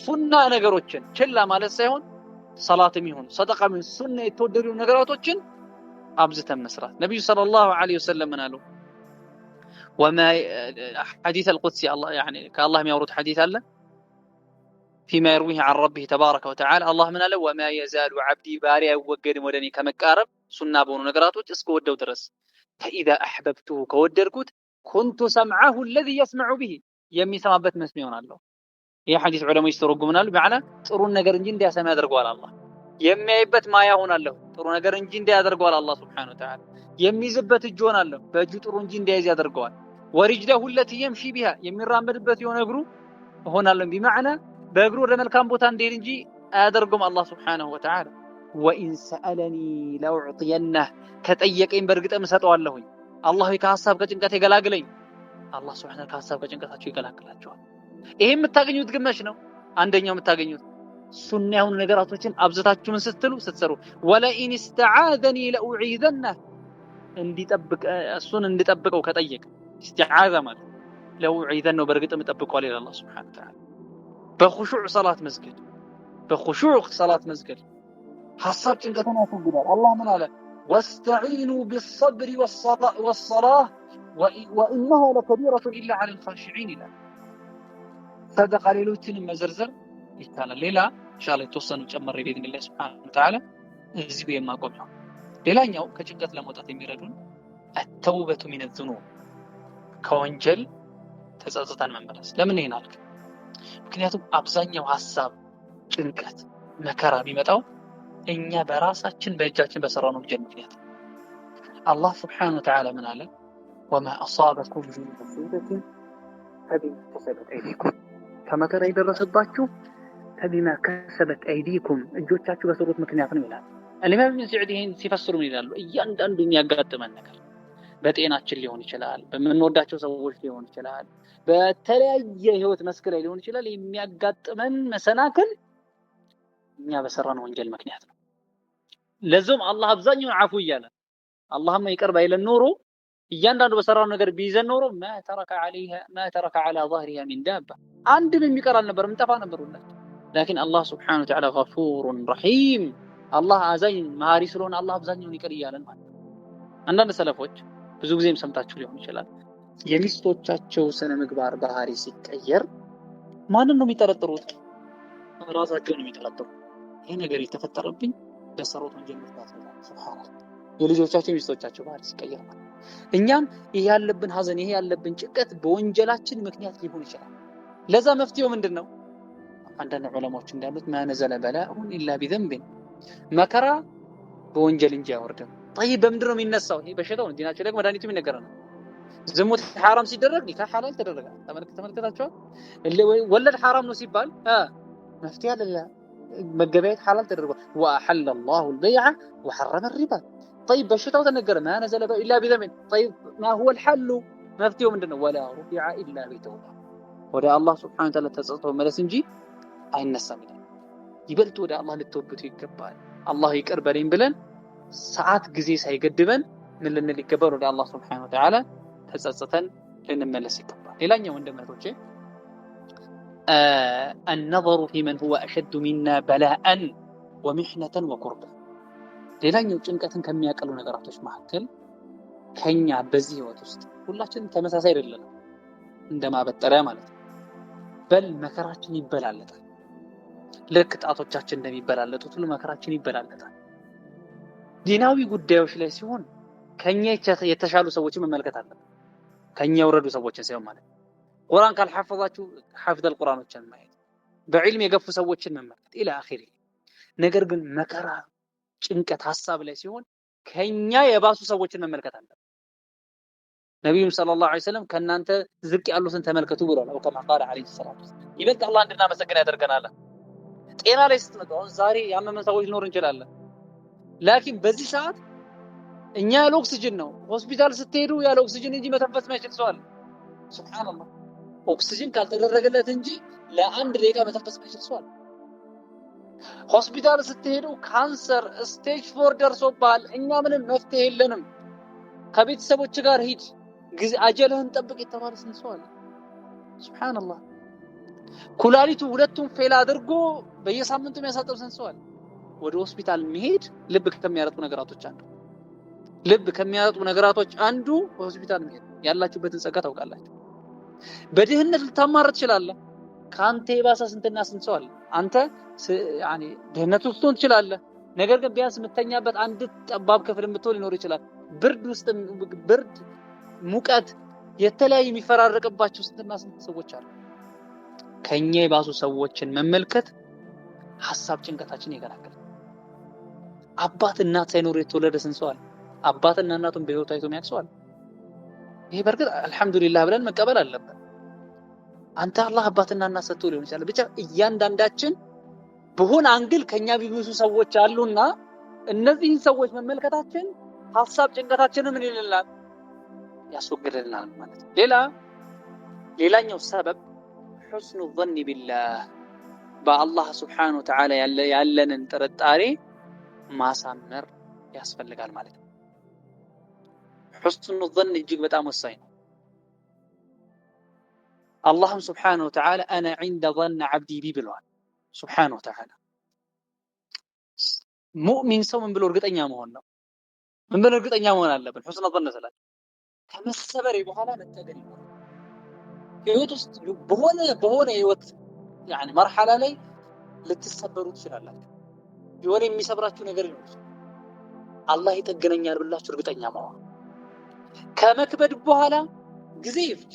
ሱና ነገሮችን ችላ ማለት ሳይሆን ሰላትም ይሁን ሰደቃም ይሁን ሱና የተወደዱ ነገራቶችን አብዝተን መስራት ነብዩ ሰለላሁ ዐለይሂ ወሰለም ምን አሉ وما حديث القدسي الله يعني كالله የሚያወሩት حديث አለ فيما يرويه عن ربه تبارك وتعالى الله من قال وما يزال عبدي باريا يوجد ودني كمقارب سنة بونو نغراتوች እስከወደው ድረስ فاذا احببته كودركوت كنت سمعه الذي يسمع به የሚሰማበት መስሚያ ይሆናል። ይህ ሐዲስ ዑለሞች ተረጉመናል። በመዓና ጥሩን ነገር እንጂ እንዲያሰማ ያደርገዋል አላህ። የሚያይበት ማያ ሆናለሁ ጥሩ ነገር እንጂ እንዲያደርገዋል አላህ ሱብሓነሁ ወተዓላ። የሚይዝበት እጅ ሆናለሁ በእጁ ጥሩ እንጂ እንዲያይዝ ያደርገዋል። ወሪጅለሁ ለቲ የምሺ ቢሃ የሚራመድበት የሆነ እግሩ ሆናለሁ። በመዓና በእግሩ ወደ መልካም ቦታ እንዲሄድ እንጂ አያደርገውም አላህ ሱብሓነሁ ወተዓላ። ወኢን ሰአለኒ ለኡዕጢየነህ ከጠየቀኝ በእርግጥም እሰጠዋለሁኝ። አላህ ከሐሳብ ከጭንቀት ይገላግለኝ። አላህ ሱብሓነሁ ወተዓላ ከሐሳብ ከጭንቀታቸው ይገላግላቸዋል። ይሄ የምታገኙት ግመሽ ነው። አንደኛው የምታገኙት ሱና የሆኑ ነገራቶችን አብዝታችሁ ምን ስትሉ ስትሰሩ ወለኢን استعاذني لأعيذنه እንዲጠብቅ እሱን እንድጠብቀው ከጠየቀ استعاذ ማለት لأعيذنه በርግጥም እጠብቀዋል ይላል አላህ ሱብሓነሁ ወተዓላ። በኹሹዕ ሰላት መስገድ በኹሹዕ ሰላት መስገድ ሐሳብ ጭንቀትን ያስወግዳል። አላህ ምን አለ? واستعينوا بالصبر والصلاة وإنها لكبيرة إلا على الخاشعين ይላል። ሰደቃ ሌሎችንም መዘርዘር ይቻላል። ሌላ ኢንሻአላህ የተወሰኑ ጨመረ በኢዝኒላህ ሱብሓነሁ ወተዓላ እዚሁ የማቆም ነው። ሌላኛው ከጭንቀት ለመውጣት የሚረዱን አተውበቱ ሚነ ዙኑብ ከወንጀል ተጸጽተን መመለስ። ለምን ይሄን አልክ? ምክንያቱም አብዛኛው ሐሳብ፣ ጭንቀት፣ መከራ የሚመጣው እኛ በራሳችን በእጃችን በሰራነው ወንጀል ምክንያት። አላህ ሱብሓነሁ ወተዓላ ምን አለ? ወማ አሳበኩም ሚን ሙሲበቲን ፈቢማ ከሰበት አይዲኩም ከመከራ የደረሰባችሁ ፈቢማ ከሰበት አይዲኩም እጆቻችሁ በሰሩት ምክንያት ነው ይላል። ኢማም ኢብኑ ሰዒድ ይሄን ሲፈስሩ ምን ይላሉ? እያንዳንዱ የሚያጋጥመን ነገር በጤናችን ሊሆን ይችላል፣ በምንወዳቸው ሰዎች ሊሆን ይችላል፣ በተለያየ ህይወት መስክ ላይ ሊሆን ይችላል። የሚያጋጥመን መሰናክል እኛ በሰራነው ወንጀል ምክንያት ነው። ለዚህም አላህ አብዛኛውን አፉ እያለ አላህማ ይቅር ባይለን ኖሮ እያንዳንዱ በሰራነው ነገር ቢይዘን ኖሮ ما ترك على ظهرها من دابة አንድም የሚቀር አልነበረም፣ እንጠፋ ነበር ሁላችን። ላኪን አላህ ሱብሓነሁ ወተዓላ ገፉር ረሒም አላህ አዛኝ መሐሪ ስለሆነ አላህ አብዛኛውን ይቅር እያለን ማለት ነው። አንዳንድ ሰለፎች ብዙ ጊዜም ሰምታችሁ ሊሆን ይችላል የሚስቶቻቸው ስነ ምግባር ባህሪ ሲቀየር ማንን ነው የሚጠረጥሩት? ራሳቸውን ነው የሚጠረጥሩት። ይሄ ነገር የተፈጠረብኝ በሰሩት ወንጀል ምክንያት ነው። ሱብሃንአላህ የልጆቻቸው ሚስቶቻቸው ባህሪ ሲቀየር ማለት እኛም ይሄ ያለብን ሐዘን ይሄ ያለብን ጭንቀት በወንጀላችን ምክንያት ሊሆን ይችላል። ለዛ መፍትሄው ምንድነው? አንዳንድ ዑለማዎች እንዳሉት ማነዘለ በላኡን ኢላ ቢዘንብን መከራ በወንጀል እንጂ አይወርድም። طيب በምንድን ነው የሚነሳው? ይሄ በሽታው ዲናችን ላይ መድኃኒቱ የሚነገረው ነው። ዝሙት ሐራም ሲደረግ ኒካህ ሐላል ተደረገ። ተመልክታችኋል? ወለድ ሐራም ነው ሲባል መፍትሄ አለ። መገበያየት ሐላል ተደርጓል። ወአሐለ አላሁ አልበይዐ ወሐረመ الربا طيب በሽታው ተነገረ ማነዘለ ኢላ ቢዘንብን طيب ما هو الحل መፍትሄው ምንድነው? ወላ رفع الا بتوبة ወደ አላህ ሱብሓነሁ ወተዓላ ተጸጽቶ መለስ እንጂ አይነሳም ይላል። ይበልጥ ወደ አላህ ልትወብቱ ይገባል። አላህ ይቅር በለኝ ብለን ሰዓት ጊዜ ሳይገድበን ምን ልንል ይገባል? ወደ አላህ ሱብሓነሁ ወተዓላ ተጸጽተን ልንመለስ ይገባል። ሌላኛው ወንድሞቼ النظر في من هو أشد منا بلاءً ومحنة وكربة ሌላኛው ጭንቀትን ከሚያቀሉ ነገራቶች መካከል ከኛ በዚህ ህይወት ውስጥ ሁላችንም ተመሳሳይ አይደለም እንደማበጠሪያ ማለት ነው። በል መከራችን ይበላለጣል። ልክ ጣቶቻችን እንደሚበላለጡት ሁሉ መከራችን ይበላለጣል። ዲናዊ ጉዳዮች ላይ ሲሆን ከኛ የተሻሉ ሰዎችን መመልከት አለብን። ከኛ ወረዱ ሰዎችን ሳይሆን ማለት ቁርአን ካልሐፈዛችሁ ሐፍዘል ቁርአኖችን ማየት፣ በዕልም የገፉ ሰዎችን መመልከት ኢላ አኺሪ። ነገር ግን መከራ፣ ጭንቀት፣ ሐሳብ ላይ ሲሆን ከኛ የባሱ ሰዎችን መመልከት አለብን። ነብዩ ሰለላሁ ዐለይሂ ወሰለም ከናንተ ዝቅ ያሉትን ተመልከቱ ብለዋል። አው ከማ ቃል ዐለይሂ ሰላቱ ይበልጥ አላህ እንድናመሰግን ያደርገናል። ጤና ላይ ስትመጡ ዛሬ ያመመን ሰዎች ሊኖር እንችላለን። ላኪን በዚህ ሰዓት እኛ ያለ ኦክሲጅን ነው ሆስፒታል ስትሄዱ ያለ ኦክሲጅን እንጂ መተንፈስ ማይችል ሰው አለ። ሱብሃንአላህ ኦክሲጅን ካልተደረገለት እንጂ ለአንድ ደቂቃ መተንፈስ ማይችል ሰው አለ። ሆስፒታል ስትሄዱ ካንሰር ስቴጅ 4 ደርሶባል፣ እኛ ምንም መፍትሄ የለንም፣ ከቤተሰቦች ጋር ሂድ ጊዜ አጀልህን ጠብቅ የተባለ ሰው አለ። ሱብሃንአላህ ኩላሊቱ ሁለቱም ፌል አድርጎ በየሳምንቱ የሚያሳጥብ ሰው አለ። ወደ ሆስፒታል መሄድ ልብ ከሚያረጡ ነገራቶች አንዱ ሆስፒታል መሄድ። ያላችሁበትን ጸጋ ታውቃላችሁ። በድህነት ልታማር ትችላለህ። ካንተ የባሰ ስንትና ስንት ሰው አለ። አንተ ያኒ ድህነት ውስጥ ትችላለህ፣ ነገር ግን ቢያንስ የምተኛበት አንድ ጠባብ ክፍል የምትሆን ሊኖር ይችላል። ብርድ ውስጥ ብርድ፣ ሙቀት፣ የተለያየ የሚፈራረቅባቸው ስንትና ስንት ሰዎች አሉ። ከኛ የባሱ ሰዎችን መመልከት ሐሳብ ጭንቀታችን ይገላግላል። አባት እናት ሳይኖር የተወለደ ስንት ሰው አለ? አባትና እናቱን በህይወት አይቶ የሚያውቅ ሰው አለ? ይሄ በርግጥ አልሐምዱሊላህ ብለን መቀበል አለብን። አንተ አላህ አባትና እናት ሰጥቶ ሊሆን ይችላል። ብቻ እያንዳንዳችን በሆነ አንግል ከኛ ቢብሱ ሰዎች አሉና እነዚህን ሰዎች መመልከታችን ሐሳብ ጭንቀታችንን ምን ይልናል? ያስወግድልናል ማለት ነው። ሌላኛው ሰበብ ሑስኑ ظن ቢላህ በአላህ ሱብሓነሁ ወተዓላ ያለንን ጥርጣሬ ማሳመር ያስፈልጋል ማለት ነው። ሑስኑ ظن እጅግ በጣም ወሳኝ ነው። አላህም ሱብሓነሁ ወተዓላ አነ ዒንደ ظن ዓብዲ ቢ ብለዋል ሱብሓነሁ ወተዓላ። ሙእሚን ሰው ምን ብሎ እርግጠኛ መሆን ነው? ምን ብሎ እርግጠኛ መሆን አለብን? ሑስኑ ظن ስላለ ከመሰበሬ በኋላ መጠገን ይኖራል። ህይወት ውስጥ በሆነ ህይወት ያኒ መርሐላ ላይ ልትሰበሩ ትችላላችሁ። የሆነ የሚሰብራችሁ ነገር ይኖር፣ አላህ ይጠገነኛል ብላችሁ እርግጠኛ መሆን። ከመክበድ በኋላ ጊዜ ይፍጅ፣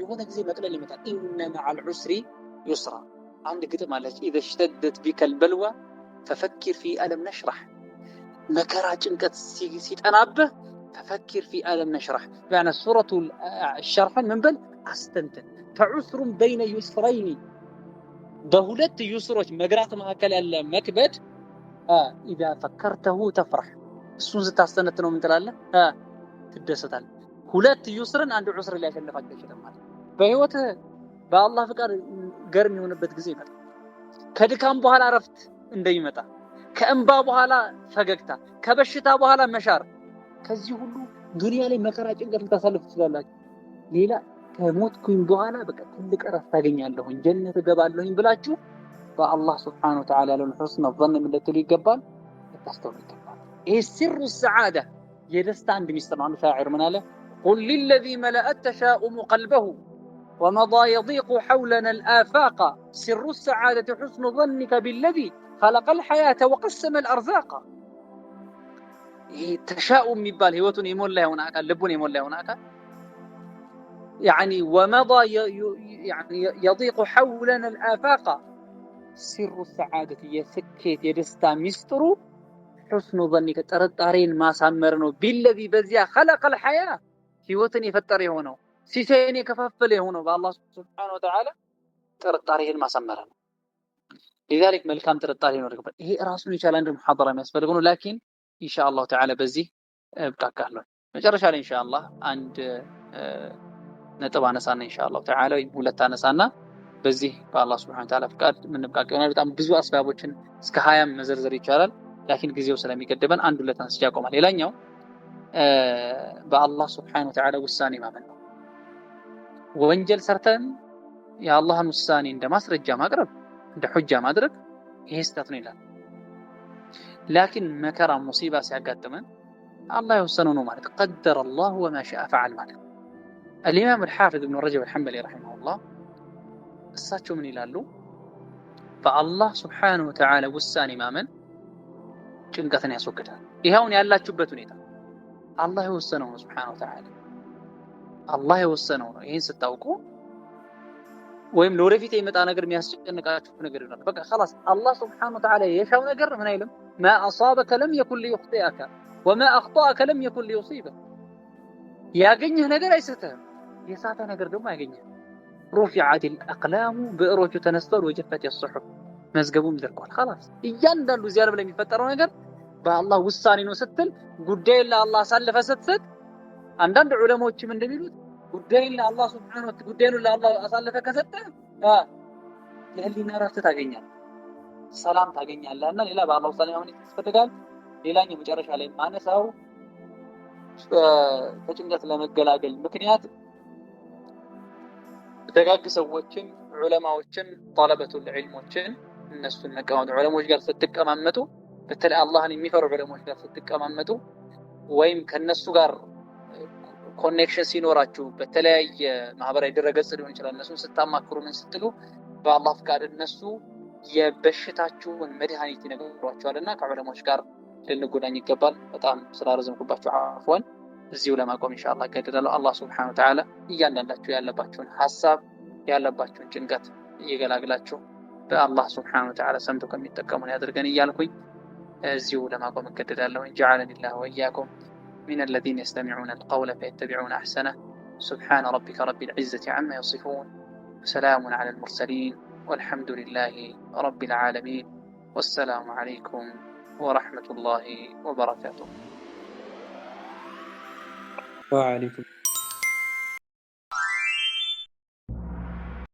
የሆነ ጊዜ መቅለል ይመጣል። ኢነ መዐል ዑስሪ ዩስራ። አንድ ግጥም አለች ኢዘ ሽተደት ቢከል በልዋ ፈፈኪር ፊ አለም ነሽራህ። መከራ ጭንቀት ሲጠናብህ ፈፈኪር ፊ አለም ነሽራህ ያኒ ሱረቱል ሸርሕን ምን በል አስተንትን። ፈዑስሩን በይነ ዩስረይኒ በሁለት ዩስሮች መግራት መካከል ያለ መክበድ ኢዛ ፈከርተሁ ተፍረህ። እሱን ስታስተነትነው ምን ትላለህ? ትደሰታለህ። ሁለት ዩስርን አንድ ዑስር ሊያሸንፋቸው ይችላል ማለት በህይወት በአላህ ፍቃድ ገርም የሆነበት ጊዜ ይመጣል። ከድካም በኋላ እረፍት እንደሚመጣ፣ ከእንባ በኋላ ፈገግታ፣ ከበሽታ በኋላ መሻር። ከዚህ ሁሉ ዱንያ ላይ መከራ ጭንቀት ልታሳልፉ ትችላላችሁ። ሌላ ከሞትኩኝ በኋላ በቃ ትልቅ እረፍት ታገኛለሁኝ ጀነት እገባለሁኝ ብላችሁ በአላህ ሱብሓነሁ ወተዓላ ያለውን ሑስነ ظن ልትሉ ይገባል፣ ልታስተውሉ ይገባል። ይሄ ሲሩ ሰዓዳ የደስታ አንድ ሚስጥር ነው። አንድ ሻዒር ምን አለ? ቁል ሊለዚ መለአት ተሻኡሙ ቀልበሁ ወመዳ የዲቁ ሐውለና አልአፋቃ ሲሩ ሰዓደት ሑስኑ ظنك ቢለዚ ኸለቀል ሐያተ ወቀሰመ አልአርዛቃ። ይሄ ተሻኡም የሚባል ህይወቱን የሞላ የሆነ አካል፣ ልቡን የሞላ የሆነ አካል يعني ومضى يعني يضيق حولنا الآفاق سر السعادة يسكت يدستا مسترو حسن ظنك ترطارين ما سامرنو بالذي بزيا خلق الحياة ህይወትን የፈጠረ የሆነው ሲሳይን የከፋፈለ የሆነው በአላህ ሱብሓነሁ ወተዓላ ተርጣሪህን ማሳመር ነው። لذلك መልካም ተርጣሪ ነው ደግሞ ይሄ ራሱን የቻለ አንድ ሙሐደራ የሚያስፈልገው ነው። ላኪን ኢንሻአላህ ተዓላ በዚህ እብቃቃለሁ። መጨረሻ ላይ ኢንሻአላህ አንድ ነጥብ አነሳና ኢንሻአላህ ተዓላ ወይ ሁለት አነሳና በዚህ በአላህ ሱብሓነሁ ወተዓላ ፍቃድ ምንብቃቅ ይሆናል። በጣም ብዙ አስባቦችን እስከ 20 መዘርዘር ይቻላል። ላኪን ጊዜው ስለሚገድበን አንድ ሁለት አንስቼ ያቆማል። ሌላኛው በአላህ ሱብሓነሁ ወተዓላ ውሳኔ ማመን ነው። ወንጀል ሰርተን የአላህን ውሳኔ እንደ ማስረጃ ማቅረብ እንደ ሑጃ ማድረግ ይሄ ስህተት ነው ይላል። ላኪን መከራ ሙሲባ ሲያጋጥመን አላህ የወሰነው ነው ማለት ቀደረ አላህ ወማ ሻአ ፈዐል ማለት الإمام الحافظ ابن رجب الحنبلي رحمه الله እሳቸው ምን ይላሉ? በአላህ ሱብሓነሁ ወተዓላ ውሳኔ ማመን ጭንቀትን ያስወግዳል። ይሄውን ያላችሁበት ሁኔታ አላህ የወሰነው ነው። ሱብሓነሁ ወተዓላ አላህ የወሰነው ነው። ይሄን ስታውቁ ወይም ለወደፊት የመጣ ነገር የሚያስጨንቃችሁ ነገር ይኖራል። በቃ خلاص አላህ ሱብሓነሁ ወተዓላ የሻው ነገር ምን አይልም ما أصابك لم يكن ليخطئك وما أخطأك لم يكن ليصيبك። ያገኘህ ነገር አይሰተህም፣ የሳተ ነገር ደግሞ አያገኘህም። رفعت الأقلام ብዕሮቹ ተነስተው ወጀፈት الصحف መዝገቡም ደርቋል። خلاص እያንዳንዱ እዚያ ላይ የሚፈጠረው ነገር በአላህ ውሳኔ ነው ስትል ጉዳዩን ለአላህ አሳልፈ ስትሰጥ አንዳንድ ዑለማዎችም እንደሚሉት ጉዳዩን ለአላህ ሱብሓነሁ ወተዓላ ጉዳዩን ለአላህ አሳልፈ ከሰጠህ ለህሊና እረፍት ታገኛለህ፣ ሰላም ታገኛለህና ሌላ በአላህ ውሳኔ ማመን ያስፈልጋል። ሌላኛው መጨረሻ ላይ ማነሳው ከጭንቀት ለመገላገል ምክንያት ደጋግ ሰዎችን ዑለማዎችን ጠለበቱል ዒልሞችን እነሱን መቀማመጥ ዑለሞች ጋር ስትቀማመጡ በተለይ አላህን የሚፈሩ ዑለሞች ጋር ስትቀማመጡ ወይም ከነሱ ጋር ኮኔክሽን ሲኖራችሁ በተለያየ ማህበራዊ ድረገጽ ሊሆን ይችላል እነሱን ስታማክሩ ምን ስትሉ በአላህ ፍቃድ እነሱ የበሽታችሁን መድኃኒት ይነግሯችኋልና ከዑለሞች ጋር ልንጎዳኝ ይገባል። በጣም ስላረዘምኩባችሁ አፍዋን። እዚሁ ለማቆም ኢንሻአላህ እገደዳለሁ። አላህ ሱብሓነሁ ወተዓላ እያንዳንዳችሁ ያለባችሁን ሐሳብ ያለባችሁን ጭንቀት እየገላግላችሁ በአላህ ሱብሓነሁ ወተዓላ ሰምቶ ከሚጠቀሙን ያድርገን እያልኩኝ እዚሁ ለማቆም እገደዳለሁ። ጀዐለኒላሁ ወኢያኩም ሚነ ለዚነ የስተሚዑነ አልቀውለ ፈየተቢዑነ አሕሰነህ። ሱብሓነ ረቢከ ረቢል ዒዘቲ ዐማ የሲፉን ወሰላሙን ዐለል ሙርሰሊን ወልሐምዱሊላሂ ረቢል ዓለሚን። ወሰላሙ ዐለይኩም ወረሕመቱላሂ ወበረካቱሁ። وعليكم